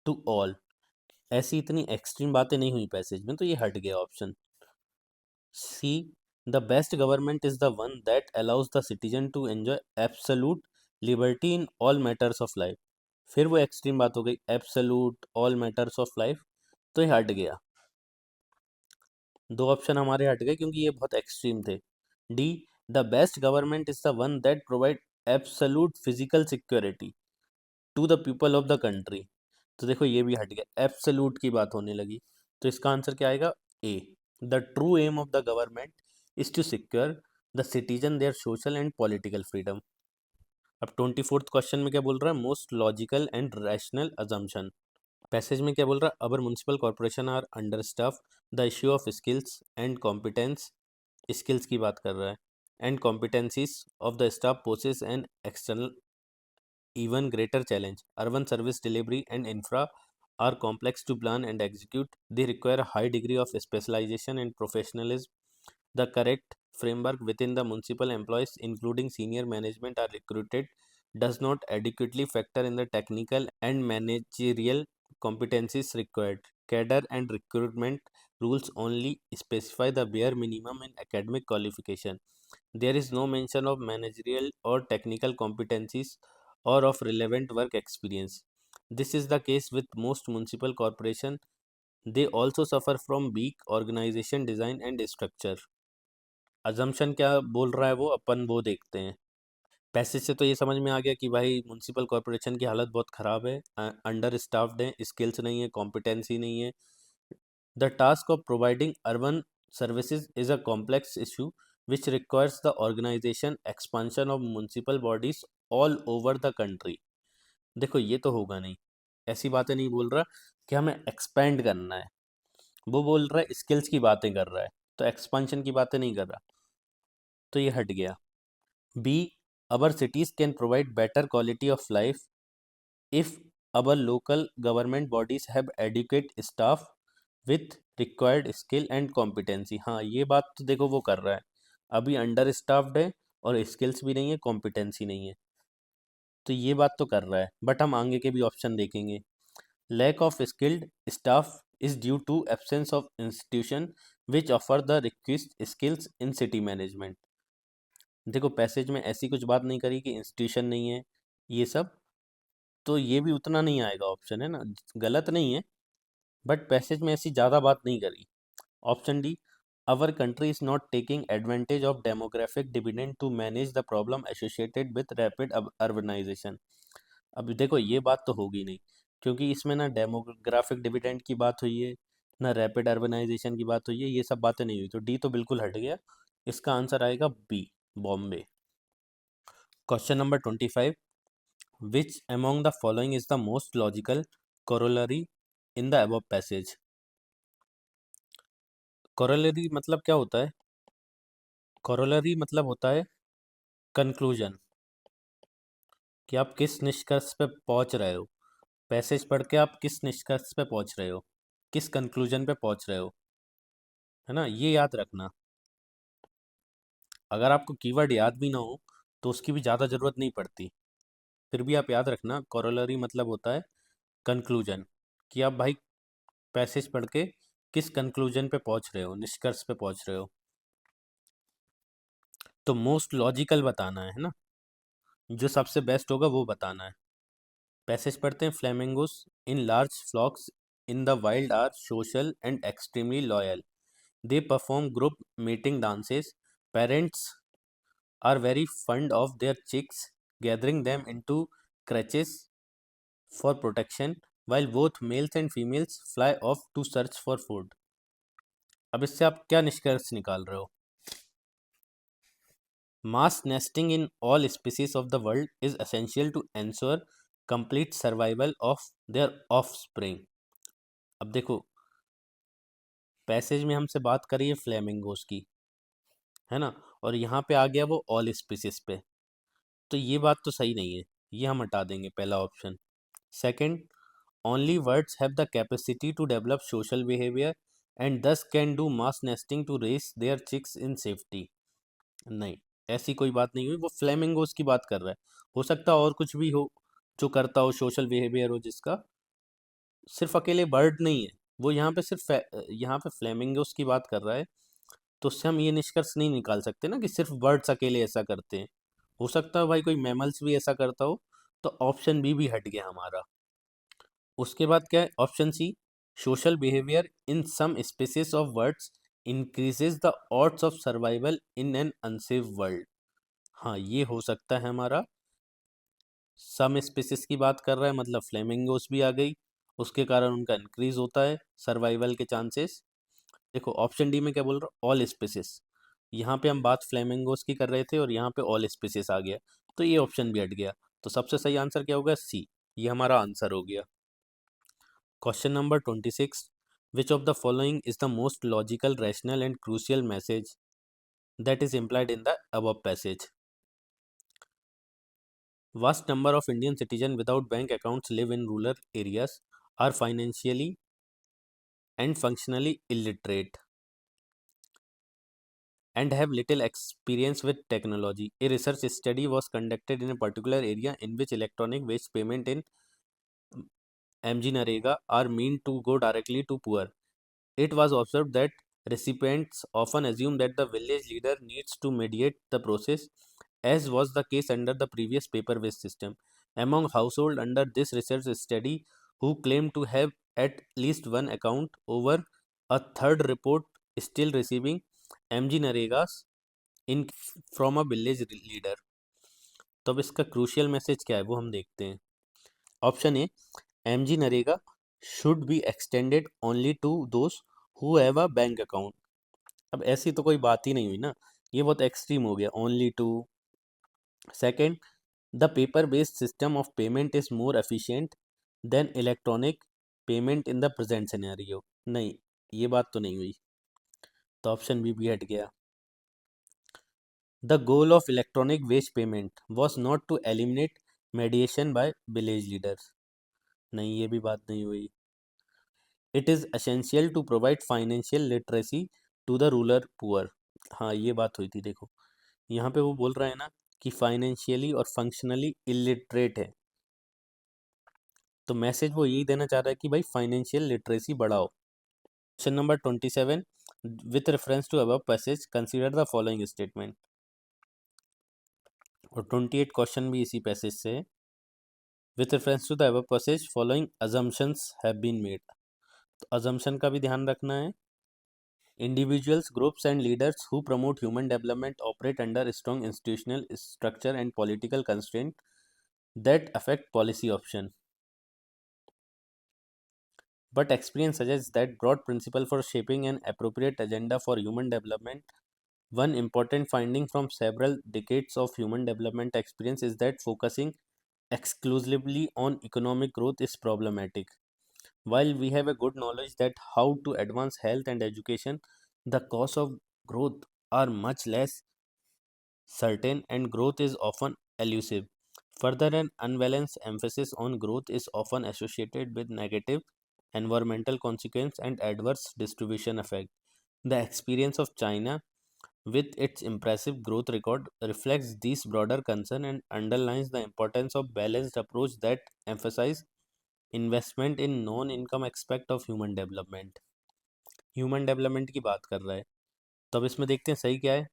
to all, ऐसी इतनी एक्सट्रीम बातें नहीं हुई पैसेज में, तो ये हट गया option C. The best government is the one that allows the citizen to enjoy absolute liberty in all matters of life. फिर वो एक्सट्रीम बात हो गई, absolute all matters of life, तो ये हट गया। दो ऑप्शन हमारे हट गए क्योंकि ये बहुत एक्सट्रीम थे। D, the best government is the one that provide absolute physical security to the people of the country. तो देखो, ये भी हट गया, एब्सोल्यूट की बात होने लगी, तो इसका आंसर क्या आएगा? A. The true aim of the government is to secure the citizen their social and political freedom. अब 24th क्वेश्चन में क्या बोल रहा है? Most logical and rational assumption. Passage में क्या बोल रहा है? Our municipal corporation are under staff, the issue of skills and competence, skills की बात कर रहा है, and competencies of the staff possess an external even greater challenge. Urban service delivery and infra are complex to plan and execute. They require a high degree of specialization and professionalism. The correct framework within the municipal employees, including senior management, are recruited does not adequately factor in the technical and managerial competencies required. Cadre and recruitment rules only specify the bare minimum in academic qualification. There is no mention of managerial or technical competencies or of relevant work experience. This is the case with most municipal corporation. They also suffer from weak organization design and structure. assumption क्या बोल रहा है वो अपन वो देखते हैं। Passage से तो ये समझ में आ गया कि भाई म्यूनसिपल कॉरपोरेशन की हालत बहुत ख़राब है, अंडर स्टाफ्ड है, स्किल्स नहीं है, कॉम्पिटेंसी नहीं है। The task of providing urban services is a complex issue which requires the organisation expansion of municipal bodies all over the country. देखो ये तो होगा नहीं, ऐसी बातें नहीं बोल रहा कि हमें एक्सपेंड करना है, वो बोल रहा है स्किल्स की बातें कर रहा है, तो एक्सपांशन की बातें नहीं कर रहा, तो ये हट गया। B, our cities can provide better quality of life if our local government bodies have adequate staff with required skill and competency। हाँ ये बात तो देखो वो कर रहा है, अभी अंडर स्टाफ्ड है और स्किल्स भी नहीं है, कॉम्पिटेंसी नहीं है, तो ये बात तो कर रहा है। बट हम आगे के भी ऑप्शन देखेंगे। Lack of skilled staff is due to absence of institution which offer the request skills in city management. देखो पैसेज में ऐसी कुछ बात नहीं करी कि इंस्टीट्यूशन नहीं है ये सब, तो ये भी उतना नहीं आएगा ऑप्शन, है ना, गलत नहीं है, बट पैसेज में ऐसी ज़्यादा बात नहीं करी। Option D, our country is not taking advantage of demographic dividend to manage the problem associated with rapid urbanisation. अब देखो ये बात तो होगी नहीं, क्योंकि इसमें ना डेमोग्राफिक डिविडेंड की बात हुई है, ना रैपिड अर्बनाइजेशन की बात हुई है, ये सब बातें नहीं हुई, तो डी तो बिल्कुल हट गया। इसका आंसर आएगा B, Bombay. Question number 25, which among the following is the most logical corollary in the above passage? corollary मतलब क्या होता है? corollary मतलब होता है कंक्लूजन, कि आप किस निष्कर्ष पे पहुंच रहे हो। पैसेज पढ़ के आप किस निष्कर्ष पे पहुंच रहे हो, किस कंक्लूजन पे पहुंच रहे हो, है ना, ये याद रखना। अगर आपको कीवर्ड याद भी ना हो तो उसकी भी ज़्यादा ज़रूरत नहीं पड़ती, फिर भी आप याद रखना corollary मतलब होता है कंक्लूजन, कि आप भाई पैसेज पढ़ के किस कंक्लूजन पे पहुंच रहे हो, निष्कर्ष पे पहुंच रहे हो। तो मोस्ट लॉजिकल बताना है ना, जो सबसे बेस्ट होगा वो बताना है। पैसेज पढ़ते हैं। Flamingos in large flocks in the wild are social and extremely loyal. They perform group meeting dances. Parents are very fond of their chicks, gathering them into creches for protection while both males and females fly off to search for food। अब इससे आप क्या निष्कर्ष निकाल रहे हो? Mass nesting in all species of the world is essential to ensure complete survival of their offspring। अब देखो पैसेज में हमसे बात करी है फ्लेमिंगोस की, है ना, और यहाँ पे आ गया वो ऑल स्पीसीज पे, तो ये बात तो सही नहीं है, ये हम हटा देंगे पहला option. Second, only birds have the capacity to develop social behaviour and thus can do mass nesting to raise their chicks in safety. नहीं, ऐसी कोई बात नहीं हुई, वो फ्लेमिंगोस की बात कर रहा है। हो सकता है और कुछ भी हो जो करता हो, सोशल बिहेवियर हो जिसका, सिर्फ अकेले बर्ड नहीं है वो, यहाँ पे सिर्फ यहाँ पे फ्लेमिंगोस की बात कर रहा है, तो उससे हम ये निष्कर्ष नहीं निकाल सकते ना कि सिर्फ बर्ड्स अकेले ऐसा करते हैं। हो सकता है भाई कोई मैमल्स भी ऐसा करता हो, तो ऑप्शन बी भी हट गया हमारा। उसके बाद क्या है, option C, social behaviour in some species of birds increases the odds of survival in an unsafe world. हाँ ये हो सकता है हमारा। सम स्पीसीज की बात कर रहा है मतलब फ्लेमिंगोस भी आ गई, उसके कारण उनका इंक्रीज होता है सर्वाइवल के चांसेस। देखो ऑप्शन डी में क्या बोल रहा हूँ, ऑल स्पीसीज, यहाँ पे हम बात फ्लेमिंगोस की कर रहे थे और यहाँ पे ऑल स्पीसीज आ गया, तो ये ऑप्शन भी हट गया। तो सबसे सही आंसर क्या होगा, सी, ये हमारा आंसर हो गया। Question number 26, which of the following is the most logical, rational and crucial message that is implied in the above passage? Vast number of Indian citizens without bank accounts live in rural areas, are financially and functionally illiterate, and have little experience with technology. A research study was conducted in a particular area in which electronic waste payment in MG-Narega are meant to go directly to poor. It was observed that recipients often assume that the village leader needs to mediate the process, as was the case under the previous paper-based system. Among household under this research study who claim to have at least one account, over a third report still receiving mg naregas in from a village leader. तो अब इसका crucial message क्या है वो हम देखते हैं। Option A, mg NREGA should be extended only to those who have a bank account. अब ऐसी तो कोई बात ही नहीं हुई ना, ये बहुत एक्सट्रीम हो गया, only to. Second, the paper based system of payment is more efficient than electronic payment in the present scenario. नहीं, ये बात तो नहीं हुई, तो ऑप्शन बी हट गया। The goal of electronic wage payment was not to eliminate mediation by village leaders. नहीं, ये भी बात नहीं हुई। It is essential to provide financial literacy to the rural poor. हाँ, ये बात हुई थी। देखो यहाँ पे वो बोल रहा है ना कि फाइनेंशियली और फंक्शनली इलिटरेट है, तो मैसेज वो यही देना चाह रहा है कि भाई फाइनेंशियल लिटरेसी बढ़ाओ। Question number 27, with reference to above passage consider the following statement. और 28 क्वेश्चन भी इसी पैसेज से है। With reference to the above passage following assumptions have been made. तो अजम्पशन का भी ध्यान रखना है। Individuals, groups, and leaders who promote human development operate under strong institutional structure and political constraint that affect policy option. But experience suggests that broad principle for shaping an appropriate agenda for human development. One important finding from several decades of human development experience is that focusing exclusively on economic growth is problematic. While we have a good knowledge that how to advance health and education, the costs of growth are much less certain and growth is often elusive. Further, an unbalanced emphasis on growth is often associated with negative environmental consequence and adverse distribution effect. The experience of China with its impressive growth record reflects these broader concern and underlines the importance of balanced approach that emphasize investment in non income aspect of human development. Human development की बात कर रहा है, तो अब इसमें देखते हैं सही क्या है।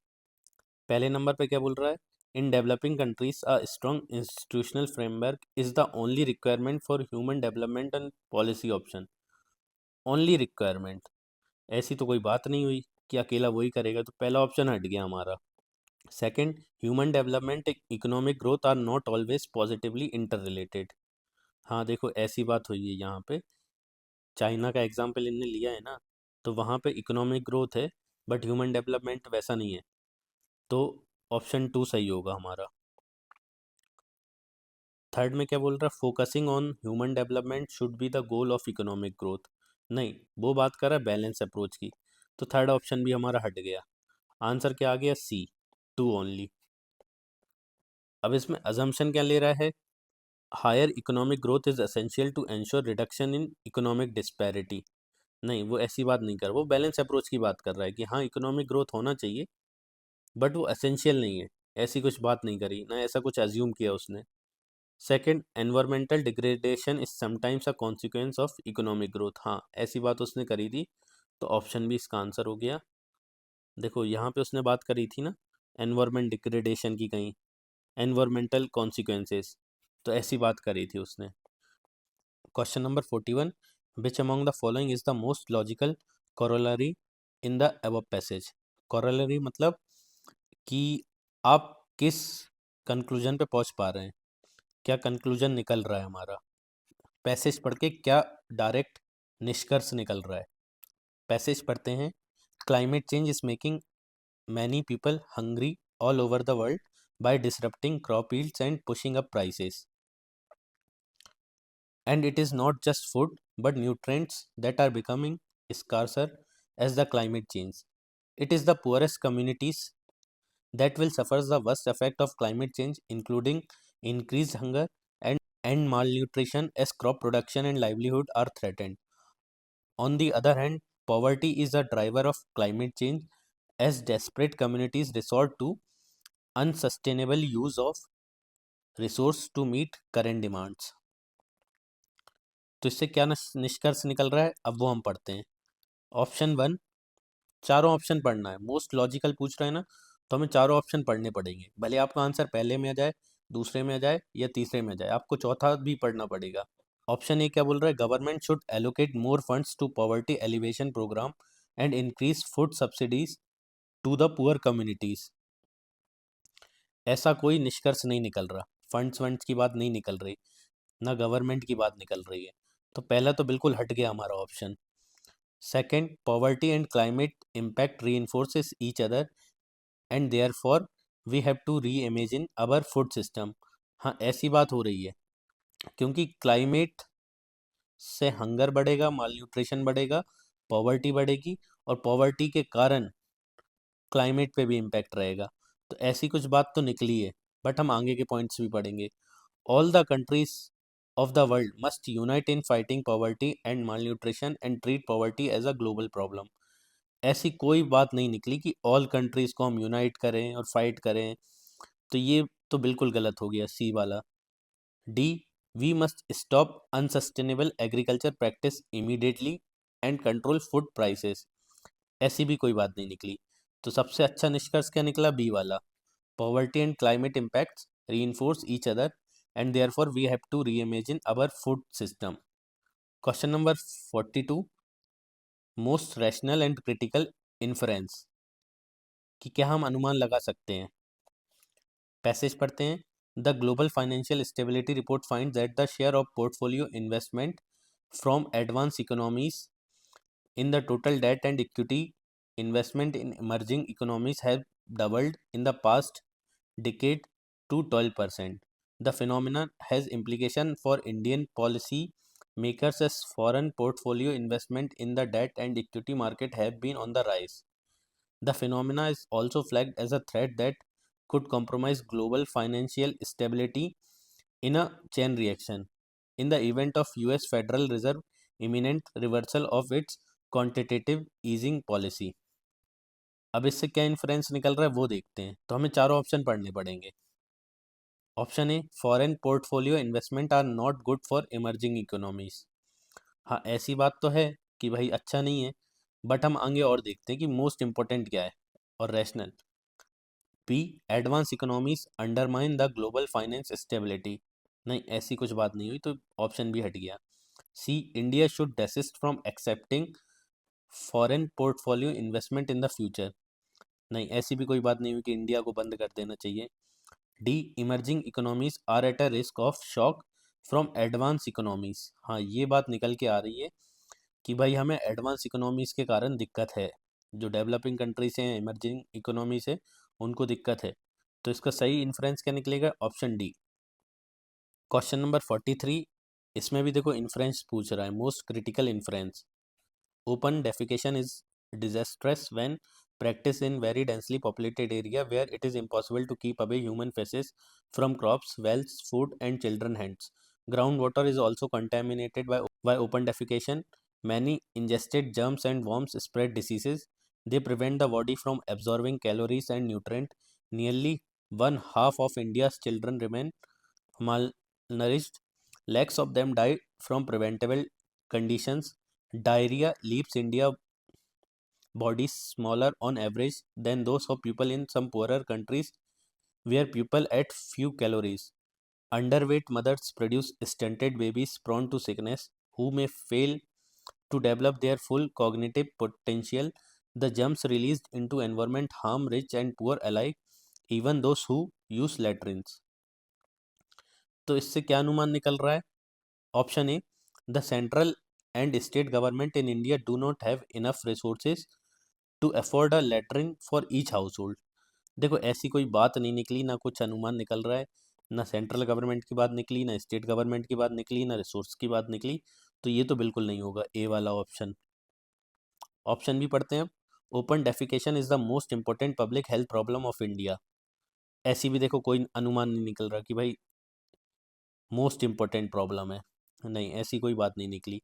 पहले नंबर पे क्या बोल रहा है, in developing countries a strong institutional framework is the only requirement for human development and policy option. Only requirement, ऐसी तो कोई बात नहीं हुई कि अकेला वही करेगा, तो पहला ऑप्शन हट गया हमारा। Second, human development economic growth are not always positively interrelated. हाँ देखो, ऐसी बात हुई है यहाँ पे, चाइना का एग्जाम्पल इनने लिया है ना, तो वहाँ पे इकोनॉमिक ग्रोथ है बट ह्यूमन डेवलपमेंट वैसा नहीं है, तो ऑप्शन 2 सही होगा हमारा। थर्ड में क्या बोल रहा है, focusing on human development should be the goal of economic growth. नहीं, वो बात कर रहा है बैलेंस अप्रोच की, तो थर्ड ऑप्शन भी हमारा हट गया। आंसर क्या आ गया, सी, 2 ओनली। अब इसमें अजम्पशन क्या ले रहा है, higher economic growth is essential to ensure reduction in economic disparity. नहीं, वो ऐसी बात नहीं कर रहा, वो बैलेंस अप्रोच की बात कर रहा है कि हाँ इकोनॉमिक ग्रोथ होना चाहिए बट वो एसेंशियल नहीं है, ऐसी कुछ बात नहीं करी ना, ऐसा कुछ अज्यूम किया उसने। Second, environmental degradation is sometimes a consequence of economic growth. हाँ, ऐसी बात उसने करी थी, तो ऑप्शन भी इसका आंसर हो गया। देखो यहाँ पे उसने बात करी थी ना एनवायरमेंट डिग्रेडेशन की, कहीं एनवायरमेंटल कॉन्सिक्वेंसेस, तो ऐसी बात करी थी उसने। Question number 41, which among the following is the most logical corollary in the above passage. corollary मतलब कि आप किस कंक्लूजन पे पहुंच पा रहे हैं, क्या कंक्लूजन निकल रहा है हमारा, पैसेज पढ़ के क्या डायरेक्ट निष्कर्ष निकल रहा है। पैसेज पढ़ते हैं, climate change is making many people hungry all over the world by disrupting crop yields and pushing up prices, and it is not just food but nutrients that are becoming scarcer as the climate change. It is the poorest communities that will suffer the worst effect of climate change, including increased hunger and malnutrition as crop production and livelihood are threatened. On the other hand, poverty is a driver of climate change as desperate communities resort to unsustainable use of resource to meet current demands. तो इससे क्या निष्कर्ष निकल रहा है, अब वो हम पढ़ते हैं। ऑप्शन 1, चारों ऑप्शन पढ़ना है, मोस्ट लॉजिकल पूछ रहे हैं ना, तो हमें चारों ऑप्शन पढ़ने पड़ेंगे, भले आपका आंसर पहले में आ जाए दूसरे में आ जाए या तीसरे में आ जाए, आपको चौथा भी पढ़ना पड़ेगा। ऑप्शन ए क्या बोल रहा है, government should allocate more funds to poverty alleviation programme and increase food subsidies to the poor communities. ऐसा कोई निष्कर्ष नहीं निकल रहा, फंड्स की बात नहीं निकल रही, ना गवर्नमेंट की बात निकल रही है, तो पहला तो बिल्कुल हट गया हमारा option. Second, poverty and climate impact reinforces each other and therefore we have to reimagine our food system. हाँ, ऐसी बात हो रही है, क्योंकि क्लाइमेट से हंगर बढ़ेगा, मालन्यूट्रिशन बढ़ेगा, पॉवर्टी बढ़ेगी, और पॉवर्टी के कारण क्लाइमेट पे भी इम्पैक्ट रहेगा। तो ऐसी कुछ बात तो निकली है, बट हम आगे के पॉइंट्स भी पढ़ेंगे। All the countries of the world must unite in fighting poverty and malnutrition and treat poverty as a global problem। ऐसी कोई बात नहीं निकली कि ऑल कंट्रीज को हम यूनाइट करें और फाइट करें, तो ये तो बिल्कुल गलत हो गया, सी वाला। D, we must stop unsustainable agriculture practice immediately and control food prices. ऐसी भी कोई बात नहीं निकली, तो सबसे अच्छा निष्कर्ष क्या निकला, बी वाला। Poverty and climate impacts reinforce each other and therefore we have to reimagine our food system। Question number 42, most rational and critical inference, कि क्या हम अनुमान लगा सकते हैं। पैसेज पढ़ते हैं। The global financial stability report find that the share of portfolio investment from advance economies in the total debt and equity investment in emerging economies have doubled in the past decade to 12%। The phenomenon has implication for Indian policy makers as foreign portfolio investment in the debt and equity market have been on the rise। The phenomena is also flagged as a threat that could compromise global financial stability in a chain reaction in the event of US Federal Reserve imminent reversal of its quantitative easing policy. अब इससे क्या inference निकल रहा है वो देखते हैं, तो हमें चारों ऑप्शन पढ़ने पड़ेंगे। Option A, foreign portfolio investment are not good for emerging economies. हाँ, ऐसी बात तो है कि भाई अच्छा नहीं है, बट हम आगे और देखते हैं कि मोस्ट इंपॉर्टेंट क्या है और rational. B, advance economies undermine the global finance stability. नहीं, ऐसी कुछ बात नहीं हुई, तो ऑप्शन भी हट गया। C, India should desist from accepting foreign portfolio investment in the future. नहीं, ऐसी भी कोई बात नहीं हुई कि इंडिया को बंद कर देना चाहिए। D, emerging economies are at a risk of shock from advance economies. हाँ, ये बात निकल के आ रही है कि भाई हमें एडवांस इकोनॉमीज के कारण दिक्कत है, जो डेवलपिंग कंट्रीज हैं, इमर्जिंग इकोनॉमीज है, उनको दिक्कत है। तो इसका सही इन्फ्रेंस क्या निकलेगा, ऑप्शन डी। क्वेश्चन नंबर 43, इसमें भी देखो इन्फ्रेंस पूछ रहा है, most critical inference. Open defecation is disastrous when practiced in very densely populated area where it is impossible to keep away human faces from crops, wells, food and children hands। Groundwater is also contaminated by open defecation। Many ingested germs and worms spread diseases। They prevent the body from absorbing calories and nutrient। Nearly one half of India's children remain malnourished। Lakhs of them die from preventable conditions। Diarrhea leaves India bodies smaller on average than those of people in some poorer countries where people eat few calories। Underweight mothers produce stunted babies prone to sickness who may fail to develop their full cognitive potential। The germs released into environment harm rich and poor alike, even those who use latrines। तो इससे क्या अनुमान निकल रहा है, option A, the central and state government in India do not have enough resources to afford a latrine for each household. देखो, ऐसी कोई बात नहीं निकली, ना कुछ अनुमान निकल रहा है, ना सेंट्रल गवर्नमेंट की बात निकली, ना स्टेट गवर्नमेंट की बात निकली, ना रिसोर्स की बात निकली, तो ये तो बिल्कुल नहीं होगा ए वाला ऑप्शन। ऑप्शन भी पढ़ते हैं। Open defecation is the most important public health problem of India. ऐसी भी देखो कोई अनुमान नहीं निकल रहा कि भाई मोस्ट इंपॉर्टेंट प्रॉब्लम है, नहीं, ऐसी कोई बात नहीं निकली।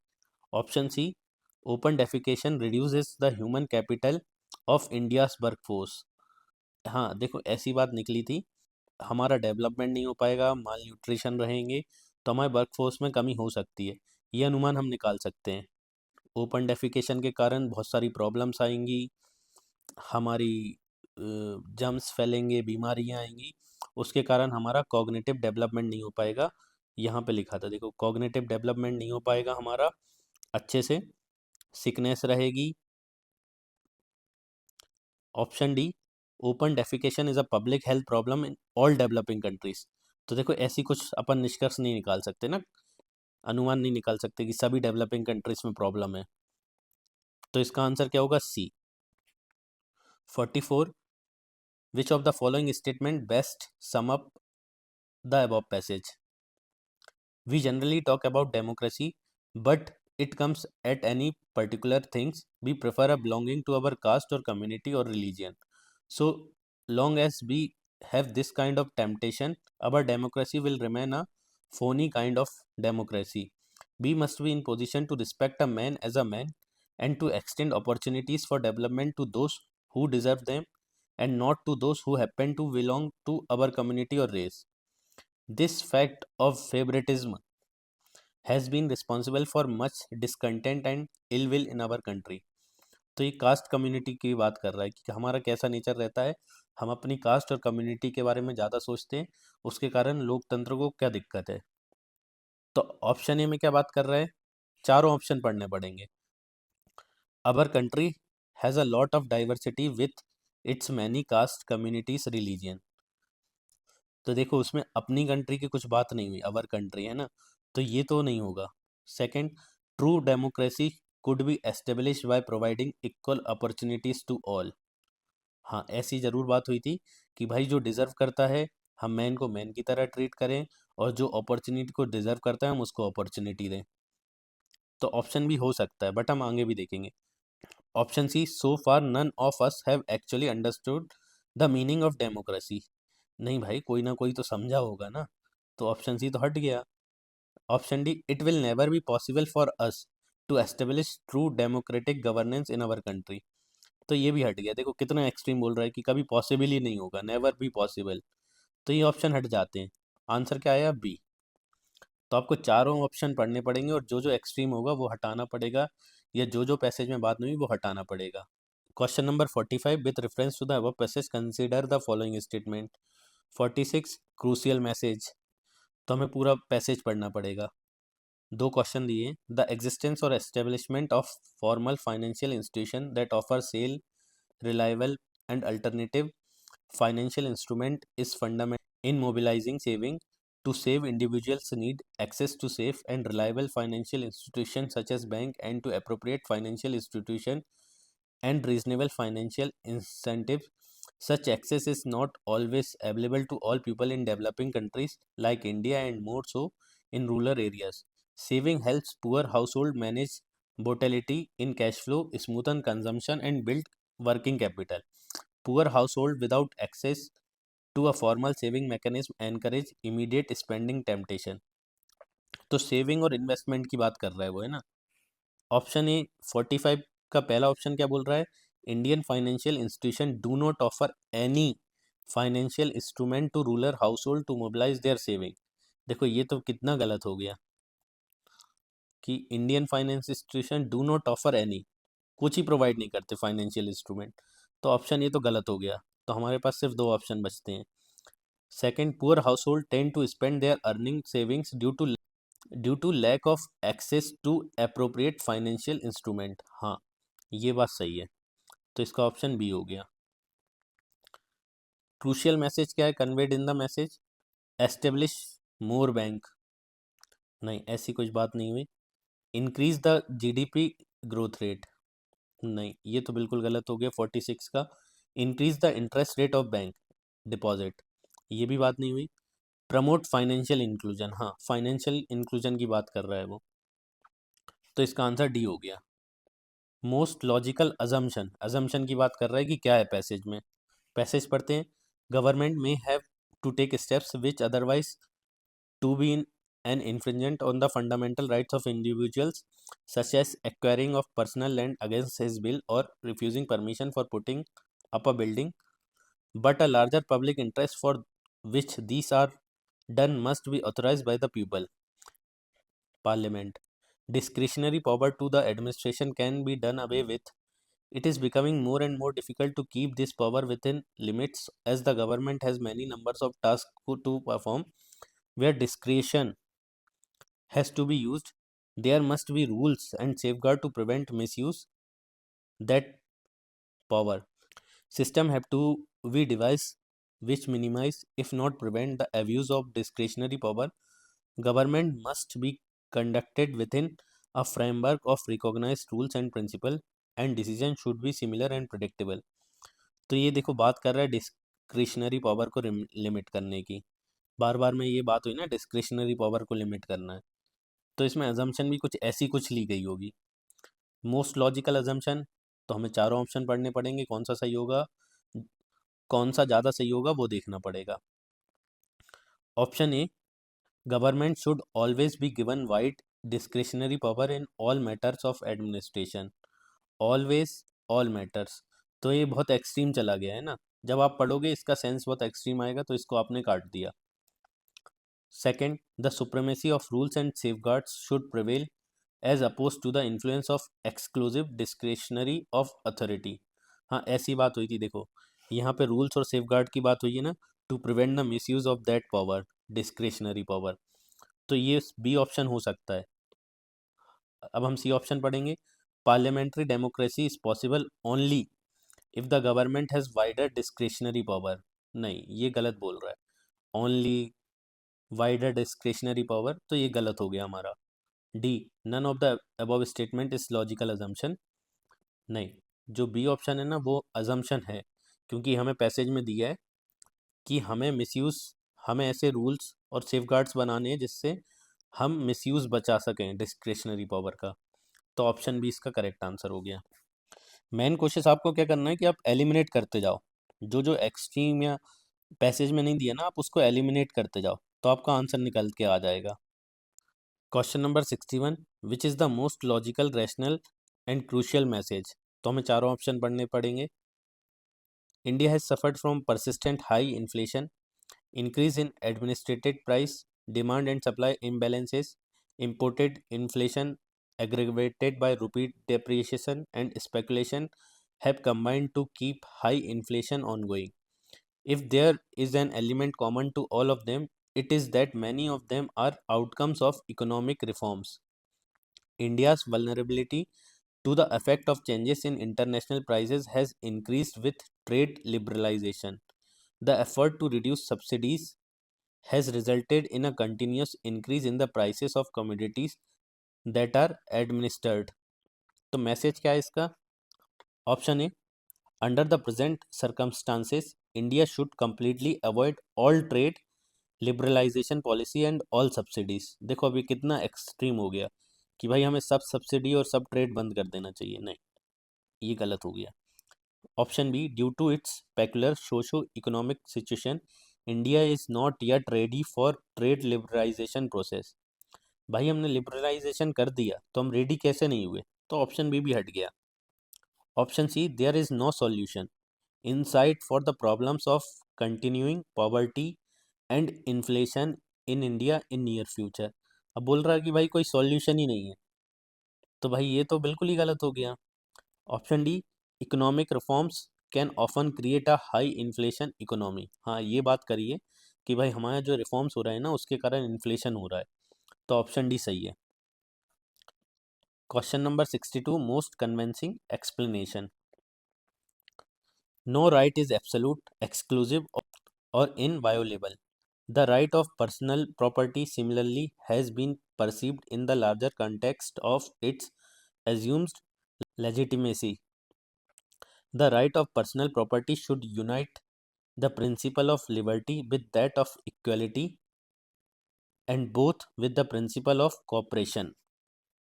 Option C, open defecation reduces the human capital of India's workforce. हाँ, देखो ऐसी बात निकली थी, हमारा डेवलपमेंट नहीं हो पाएगा, माल न्यूट्रिशन रहेंगे, तो हमारे वर्कफोर्स में कमी हो सकती है, ये अनुमान हम निकाल सकते हैं। ओपन डेफिकेशन के कारण बहुत सारी प्रॉब्लम्स आएंगी, हमारी जम्स फैलेंगे, बीमारियां आएंगी, उसके कारण हमारा कॉग्निटिव डेवलपमेंट नहीं हो पाएगा। यहाँ पे लिखा था देखो, कॉग्निटिव डेवलपमेंट नहीं हो पाएगा हमारा अच्छे से, सिकनेस रहेगी। Option D, open defecation is a public health problem in all developing countries. तो देखो ऐसी कुछ अपन निष्कर्ष नहीं निकाल सकते ना, अनुमान नहीं निकाल सकते कि सभी डेवलपिंग कंट्रीज में प्रॉब्लम है। तो इसका आंसर क्या होगा? सी। 44, विच of the following statement best sum up the above passage? We generally talk about democracy, but it comes at any particular things. We prefer a belonging to our caste or community or religion. So long as we have this kind of temptation, our democracy will remain a phony kind of democracy. We must be in position to respect a man as a man and to extend opportunities for development to those who deserve them and not to those who happen to belong to our community or race. This fact of favoritism has been responsible for much discontent and ill will in our country. तो ये cast community की बात कर रहा है कि हमारा कैसा नेचर रहता है, हम अपनी कास्ट और कम्युनिटी के बारे में ज़्यादा सोचते हैं, उसके कारण लोकतंत्र को क्या दिक्कत है। तो ऑप्शन ए में क्या बात कर रहा है, चारों ऑप्शन पढ़ने पड़ेंगे। Our country has a lot of diversity with its many cast communities religion. तो देखो उसमें अपनी कंट्री की कुछ बात नहीं हुई, अवर कंट्री है ना, तो ये तो नहीं होगा। Second, true democracy could be establish by providing equal opportunities to all. हाँ ऐसी ज़रूर बात हुई थी कि भाई जो डिज़र्व करता है हम मैन को मैन की तरह ट्रीट करें, और जो अपॉर्चुनिटी को डिज़र्व करता है हम उसको अपॉर्चुनिटी दें। तो ऑप्शन भी हो सकता है, बट हम आगे भी देखेंगे। Option C, so far none of us have actually understood the meaning of democracy. नहीं भाई, कोई ना कोई तो समझा होगा ना, तो ऑप्शन सी तो हट गया। Option D, it will never be possible for us to establish true democratic governance in our country. तो ये भी हट गया। देखो कितना एक्सट्रीम बोल रहा है कि कभी पॉसिबल ही नहीं होगा, नेवर बी पॉसिबल। तो ये ऑप्शन हट जाते हैं। आंसर क्या आया? बी। तो आपको चारों ऑप्शन पढ़ने पड़ेंगे और जो जो एक्सट्रीम होगा वो हटाना पड़ेगा, या जो जो पैसेज में बात नहीं हुई वो हटाना पड़ेगा। Question number 45, with reference to the above passage consider the following statement. 46, crucial message. तो हमें पूरा पैसेज पढ़ना पड़ेगा। दो क्वेश्चन दिए, द एग्जिस्टेंस और establishment of formal financial institution that offer sell reliable and alternative financial instrument is fundamental in mobilizing saving. To save, individuals need access to safe and reliable financial institutions such as bank, and to appropriate financial institution and reasonable financial incentive. Such access is not always available to all people in developing countries like India, and more so in rural areas. Saving helps poor household manage volatility in cash flow, smoothen consumption, and build working capital. Poor household without access to a formal saving mechanism encourage immediate spending temptation. तो saving और investment की बात कर रहा है वो, है ना। ऑप्शन ए 45 का पहला ऑप्शन क्या बोल रहा है, Indian financial institution do not offer any financial instrument to rural household to mobilise their saving. देखो ये तो कितना गलत हो गया कि Indian finance institution do not offer any, कुछ ही प्रोवाइड नहीं करते फाइनेंशियल इंस्ट्रूमेंट। तो ऑप्शन ये तो गलत हो गया। तो हमारे पास सिर्फ दो ऑप्शन बचते हैं। Second, poor household tend to spend their earning savings due to lack of access to appropriate financial instrument. हाँ ये बात सही है, तो इसका ऑप्शन बी हो गया। क्रूशियल मैसेज क्या है conveyed in the message? Establish more bank. नहीं ऐसी कुछ बात नहीं हुई। Increase the GDP growth rate. नहीं ये तो बिल्कुल गलत हो गया 46 का। Increase the interest rate of bank deposit, ये भी बात नहीं हुई। प्रमोट फाइनेंशियल इंक्लूजन, हाँ फाइनेंशियल इंक्लूजन की बात कर रहा है वो, तो इसका आंसर डी हो गया। मोस्ट लॉजिकल अजम्पशन, अजम्पशन की बात कर रहा है कि क्या है पैसेज में। पैसेज पढ़ते हैं। Government may have to take steps which otherwise to be in an infringement on the fundamental rights of individuals, such as acquiring of personal land against his will or refusing permission for putting up a building, but a larger public interest for which these are done must be authorized by the people, parliament. Discretionary power to the administration can be done away with It is becoming more and more difficult to keep this power within limits as the government has many numbers of tasks to perform where discretion has to be used. There must be rules and safeguard to prevent misuse that power. System have to be device which minimize if not prevent the abuse of discretionary power. Government must be conducted within a framework of recognized rules and principle and decision should be similar and predictable. तो ये देखो बात कर रहा है discretionary power को limit करने की। बार बार में ये बात हुई ना, डिस्क्रिशनरी पावर को लिमिट करना है, तो इसमें अजम्पशन भी कुछ ऐसी कुछ ली गई होगी। मोस्ट लॉजिकल अजम्पशन, तो हमें चारों ऑप्शन पढ़ने पड़ेंगे, कौन सा सही होगा, कौन सा ज़्यादा सही होगा वो देखना पड़ेगा। Option A, government should always be given wide discretionary power in all matters of administration. Always, all matters, तो ये बहुत एक्सट्रीम चला गया है ना, जब आप पढ़ोगे इसका सेंस बहुत एक्सट्रीम आएगा, तो इसको आपने काट दिया। Second, the supremacy of rules and safeguards should prevail as oppose to the influence of exclusive discretionary of authority. हाँ, ऐसी बात हुई थी, देखो यहाँ पे रूल्स और सेफगार्ड की बात हुई है ना, to prevent the misuse of that power, discretionary power, तो ये बी ऑप्शन हो सकता है। अब हम सी ऑप्शन पढ़ेंगे। Parliamentary democracy is possible only if the government has wider discretionary power. नहीं, ये गलत बोल रहा है, ओनली वाइडर डिस्क्रिशनरी पावर, तो ये गलत हो गया हमारा। D, none of the above statement is logical assumption. नहीं, जो बी ऑप्शन है ना वो अजम्पशन है, क्योंकि हमें पैसेज में दिया है कि हमें मिसयूज़, हमें ऐसे रूल्स और सेफगार्ड्स बनाने हैं जिससे हम मिसयूज़ बचा सकें डिस्क्रिशनरी पावर का, तो ऑप्शन बी इसका करेक्ट आंसर हो गया। मेन कोशिश आपको क्या करना है कि आप एलिमिनेट करते जाओ, जो जो एक्सट्रीम या पैसेज में नहीं दिया ना, आप उसको एलिमिनेट करते जाओ, तो आपका आंसर निकल के आ जाएगा। Question number 61, which is the most logical, rational and crucial message. तो हमें चारों ऑप्शन पढ़ने पड़ेंगे। India has suffered from persistent high inflation, increase in administrative price, demand and supply imbalances, imported inflation aggravated by rupee depreciation and speculation have combined to keep high inflation ongoing. If there is an element common to all of them, it is that many of them are outcomes of economic reforms. India's vulnerability to the effect of changes in international prices has increased with trade liberalization. The effort to reduce subsidies has resulted in a continuous increase in the prices of commodities that are administered. तो message क्या है इसका? Option A, under the present circumstances India should completely avoid all trade liberalisation policy and all subsidies. देखो अभी कितना extreme हो गया कि भाई हमें सब सब्सिडी और सब ट्रेड बंद कर देना चाहिए, नहीं, ये गलत हो गया। Option B, due to its peculiar socio economic situation India is not yet ready for trade liberalisation process. भाई हमने लिबरलाइजेशन कर दिया तो हम रेडी कैसे नहीं हुए, तो ऑप्शन बी भी हट गया। Option C, there is no solution in sight for the problems of continuing poverty and inflation in India in near future. अब बोल रहा है कि भाई कोई सॉल्यूशन ही नहीं है, तो भाई ये तो बिल्कुल ही गलत हो गया। Option D, economic reforms can often create a high inflation economy. हाँ, ये बात करिए कि भाई हमारे जो रिफॉर्म्स हो रहे हैं ना उसके कारण इन्फ्लेशन हो रहा है, तो ऑप्शन डी सही है। Question number 62, most convincing explanation. No right is absolute, exclusive और inviolable. The right of personal property similarly has been perceived in the larger context of its assumed legitimacy. The right of personal property should unite the principle of liberty with that of equality and both with the principle of cooperation.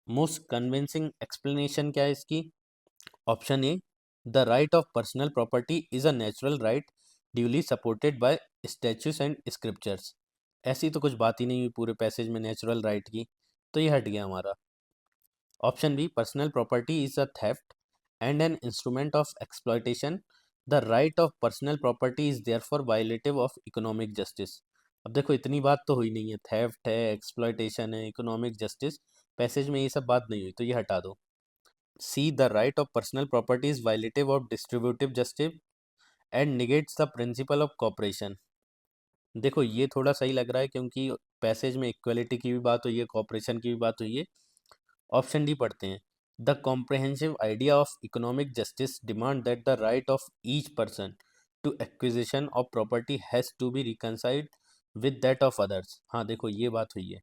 Most convincing explanation क्या है इसकी? Option A, the right of personal property is a natural right duly supported by statutes and scriptures. ऐसी तो कुछ बात ही नहीं हुई पूरे पैसेज में नेचुरल राइट की, तो ये हट गया हमारा। Option B, personal property is a theft and an instrument of exploitation. The right of personal property is therefore violative of economic justice. अब देखो इतनी बात तो हुई नहीं है, थेफ्ट है, एक्सप्लॉयटेशन है, इकोनॉमिक जस्टिस, पैसेज में ये सब बात नहीं हुई, तो ये हटा दो। See the right of personal property is violative of distributive justice and negates the principle of corporation. देखो ये थोड़ा सही लग रहा है क्योंकि पैसेज में इक्वलिटी की भी बात हुई है, कॉपरेशन की भी बात हुई है। ऑप्शन डी पढ़ते हैं। The comprehensive idea of economic justice demand that the right of each person to acquisition of property has to be reconciled with that of others. हाँ देखो ये बात हुई है।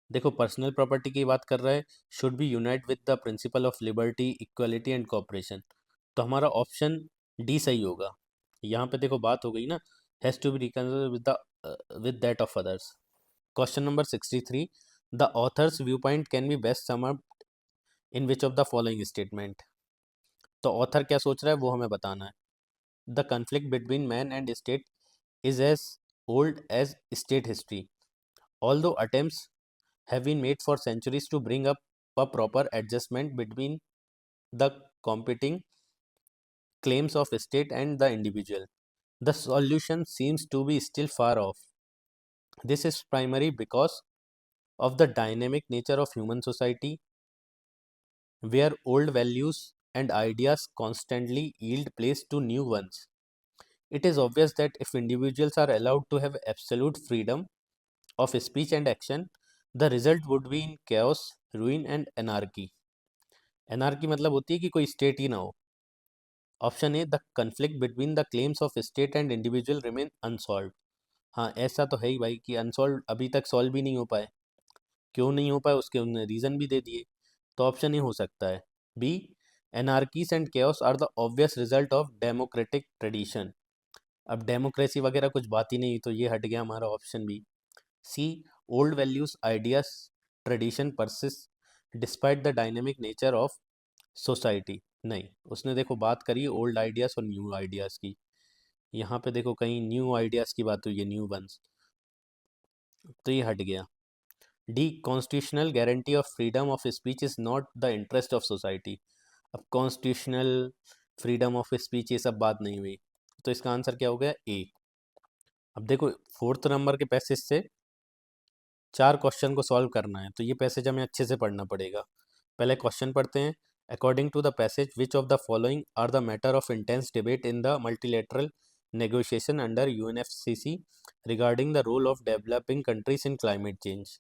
देखो पर्सनल प्रॉपर्टी की बात कर रहा है, should be unite with the principle of liberty equality and cooperation. तो हमारा ऑप्शन डी सही होगा। यहाँ पे देखो बात हो गई ना, has to be reconciled with that of others. Question number 63, the author's view point can be best sum up in which of the following statement. तो ऑथर क्या सोच रहा है वो हमें बताना है। The conflict between man and state is as old as state history, although attempts have been made for centuries to bring up a proper adjustment between the competing claims of state and the individual. The solution seems to be still far off. This is primarily because of the dynamic nature of human society, where old values and ideas constantly yield place to new ones. It is obvious that if individuals are allowed to have absolute freedom of speech and action, the result would be in chaos, ruin, and anarchy. Anarchy मतलब होती है कि कोई state ही ना हो। Option A the conflict between the claims of state and individual remain unsolved. हाँ ऐसा तो है ही भाई कि अनसॉल्व अभी तक सॉल्व भी नहीं हो पाए। क्यों नहीं हो पाए उसके उन्होंने रीज़न भी दे दिए। तो ऑप्शन ए हो सकता है B anarchies and chaos are the obvious result of democratic tradition. अब डेमोक्रेसी वगैरह कुछ बात ही नहीं, तो ये हट गया हमारा option B. C old values ideas tradition persist despite the dynamic nature of society. नहीं, उसने देखो बात करी ओल्ड आइडियाज़ और न्यू आइडियाज़ की। यहाँ पे देखो कहीं न्यू आइडियाज़ की बात हुई है, न्यू वंस, तो ये हट गया। D constitutional guarantee of freedom of speech is not the interest of society. अब कॉन्स्टिट्यूशनल फ्रीडम ऑफ स्पीच ये सब बात नहीं हुई, तो इसका आंसर क्या हो गया ए। अब देखो फोर्थ नंबर के पैसेज से 4 क्वेश्चन को सॉल्व करना है, तो ये पैसेज हमें अच्छे से पढ़ना पड़ेगा। पहले क्वेश्चन पढ़ते हैं। According to the passage which of the following are the matter of intense debate in the multilateral negotiation under UNFCCC regarding the role of developing countries in climate change.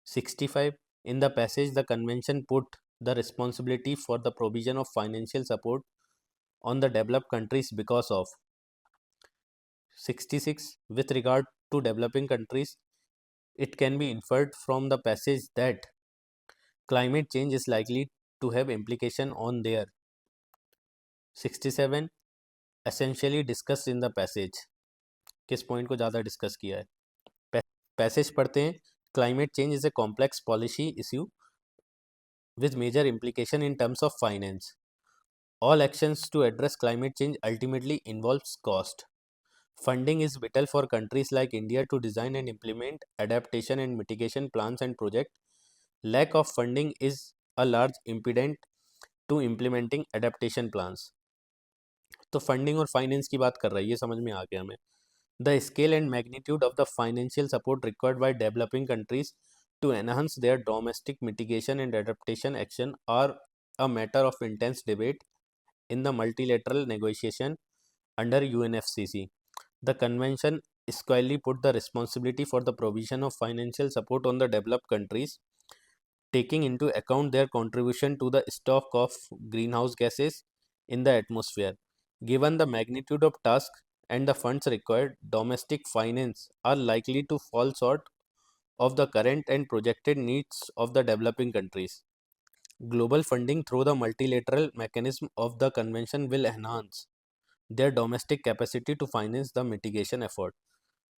65. In the passage, the convention put the responsibility for the provision of financial support on the developed countries because of. 66. With regard to developing countries, it can be inferred from the passage that climate change is likely to have implication on their. 67. Essentially discussed in the passage. किस point को ज़्यादा discuss किया है। Passage पढ़ते हैं। Climate change is a complex policy issue with major implication in terms of finance. All actions to address climate change ultimately involves cost. Funding is vital for countries like India to design and implement adaptation and mitigation plans and projects. Lack of funding is a large impediment to implementing adaptation plans. तो funding और finance की बात कर रहा है, ये समझ में आ गया हमें। The scale and magnitude of the financial support required by developing countries to enhance their domestic mitigation and adaptation action are a matter of intense debate in the multilateral negotiation under UNFCCC. The convention squarely put the responsibility for the provision of financial support on the developed countries, taking into account their contribution to the stock of greenhouse gases in the atmosphere. Given the magnitude of task and the funds required, domestic finance are likely to fall short of the current and projected needs of the developing countries. Global funding through the multilateral mechanism of the convention will enhance their domestic capacity to finance the mitigation effort.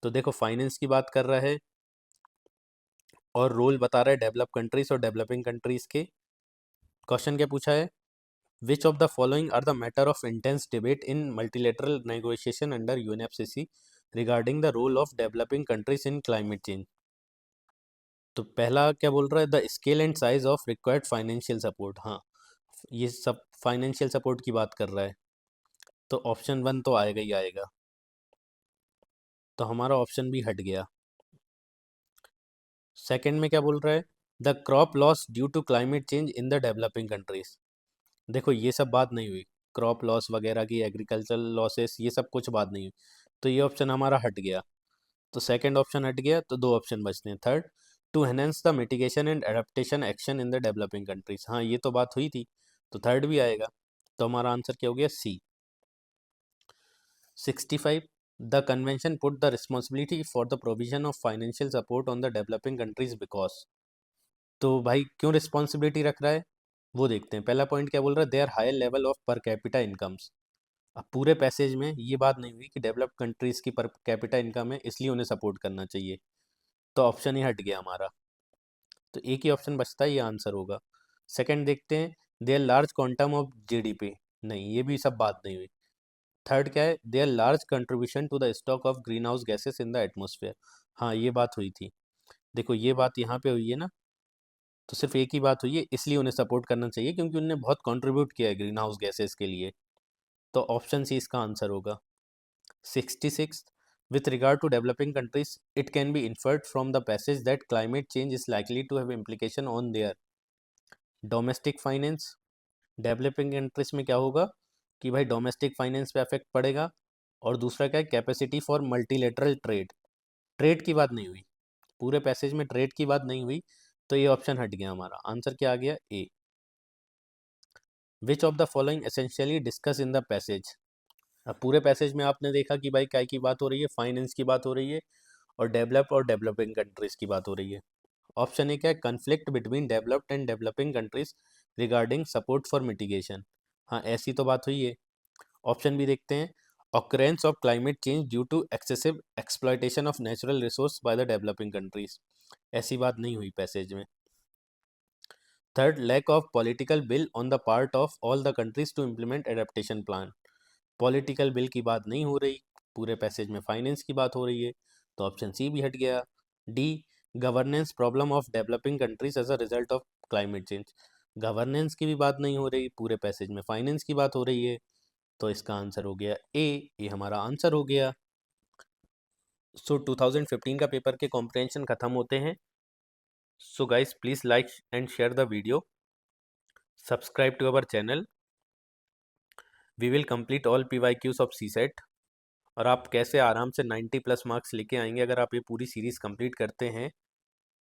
तो देखो finance की बात कर रहा है और role बता रहा है डेवलप कंट्रीज और डेवलपिंग कंट्रीज के। क्वेश्चन क्या पूछा है, Which of the following are the matter of intense debate in multilateral negotiation under UNFCCC regarding the role of developing countries in climate change? तो पहला क्या बोल रहा है, the scale and size of required financial support. हाँ ये सब financial support की बात कर रहा है, तो ऑप्शन 1 तो आएगा ही आएगा, तो हमारा ऑप्शन भी हट गया। सेकंड में क्या बोल रहा है, the crop loss due to climate change in the developing countries. देखो ये सब बात नहीं हुई, क्रॉप लॉस वगैरह की, एग्रीकल्चरल लॉसेस, ये सब कुछ बात नहीं हुई, तो ये ऑप्शन हमारा हट गया। तो सेकंड ऑप्शन हट गया, तो दो ऑप्शन बचते हैं। Third, to enhance the mitigation and adaptation action in the developing countries, हाँ ये तो बात हुई थी, तो थर्ड भी आएगा। तो हमारा आंसर क्या हो गया? सी। 65, the convention put the responsibility for the provision of financial support on the developing countries because. तो भाई क्यों रिस्पॉन्सिबिलिटी रख रहा है वो देखते हैं। पहला पॉइंट क्या बोल रहा है? Their higher level of per capita incomes. अब पूरे पैसेज में ये बात नहीं हुई कि डेवलप्ड कंट्रीज की पर कैपिटा इनकम है इसलिए उन्हें सपोर्ट करना चाहिए, तो ऑप्शन ही हट गया हमारा। तो एक ही ऑप्शन बचता है, ये आंसर होगा। सेकंड देखते हैं, their large quantum of GDP, नहीं ये भी सब बात नहीं हुई। थर्ड क्या है? Their large contribution to the stock of green house gases in the atmosphere, हाँ ये बात हुई थी। देखो ये बात यहाँ पे हुई है ना, तो सिर्फ एक ही बात हुई है, इसलिए उन्हें सपोर्ट करना चाहिए क्योंकि उन्होंने बहुत कंट्रीब्यूट किया है ग्रीन हाउस गैसेस के लिए, तो ऑप्शन सी इसका आंसर होगा। 66, with regard to developing countries, it can be inferred from the passage that climate change is likely to have implication on their domestic finance. Developing countries में क्या होगा कि भाई डोमेस्टिक फाइनेंस पे affect पड़ेगा, और दूसरा क्या है? Capacity for multilateral trade. Trade की बात नहीं हुई, पूरे पैसेज में ट्रेड की बात नहीं हुई, तो ये ऑप्शन हट गया हमारा। आंसर क्या आ गया? A. Which of the following essentially discuss in the passage. अब पूरे पैसेज में आपने देखा कि भाई क्या की बात हो रही है? फाइनेंस की बात हो रही है, और डेवलप और डेवलपिंग कंट्रीज की बात हो रही है। ऑप्शन ए क्या है? Conflict between developed and developing countries regarding support for mitigation, हाँ ऐसी तो बात हुई है। ऑप्शन बी देखते हैं, occurrence of climate change due to excessive exploitation of natural resource by the developing countries, ऐसी बात नहीं हुई पैसेज में। Third, lack of political will on the part of all the countries to implement adaptation plan, political will की बात नहीं हो रही, पूरे पैसेज में फाइनेंस की बात हो रही है, तो ऑप्शन सी भी हट गया। D, governance problem of developing countries as a result of climate change, governance की भी बात नहीं हो रही, पूरे पैसेज में फाइनेंस की बात हो रही है, तो इसका आंसर हो गया ए, ये हमारा आंसर हो गया। सो 2015 का पेपर के कॉम्प्रिहेंशन खत्म होते हैं। So guys please like and share the video, subscribe to our channel. We will complete all PYQs of CSET, और आप कैसे आराम से 90 प्लस मार्क्स लेके आएंगे अगर आप ये पूरी सीरीज़ कंप्लीट करते हैं।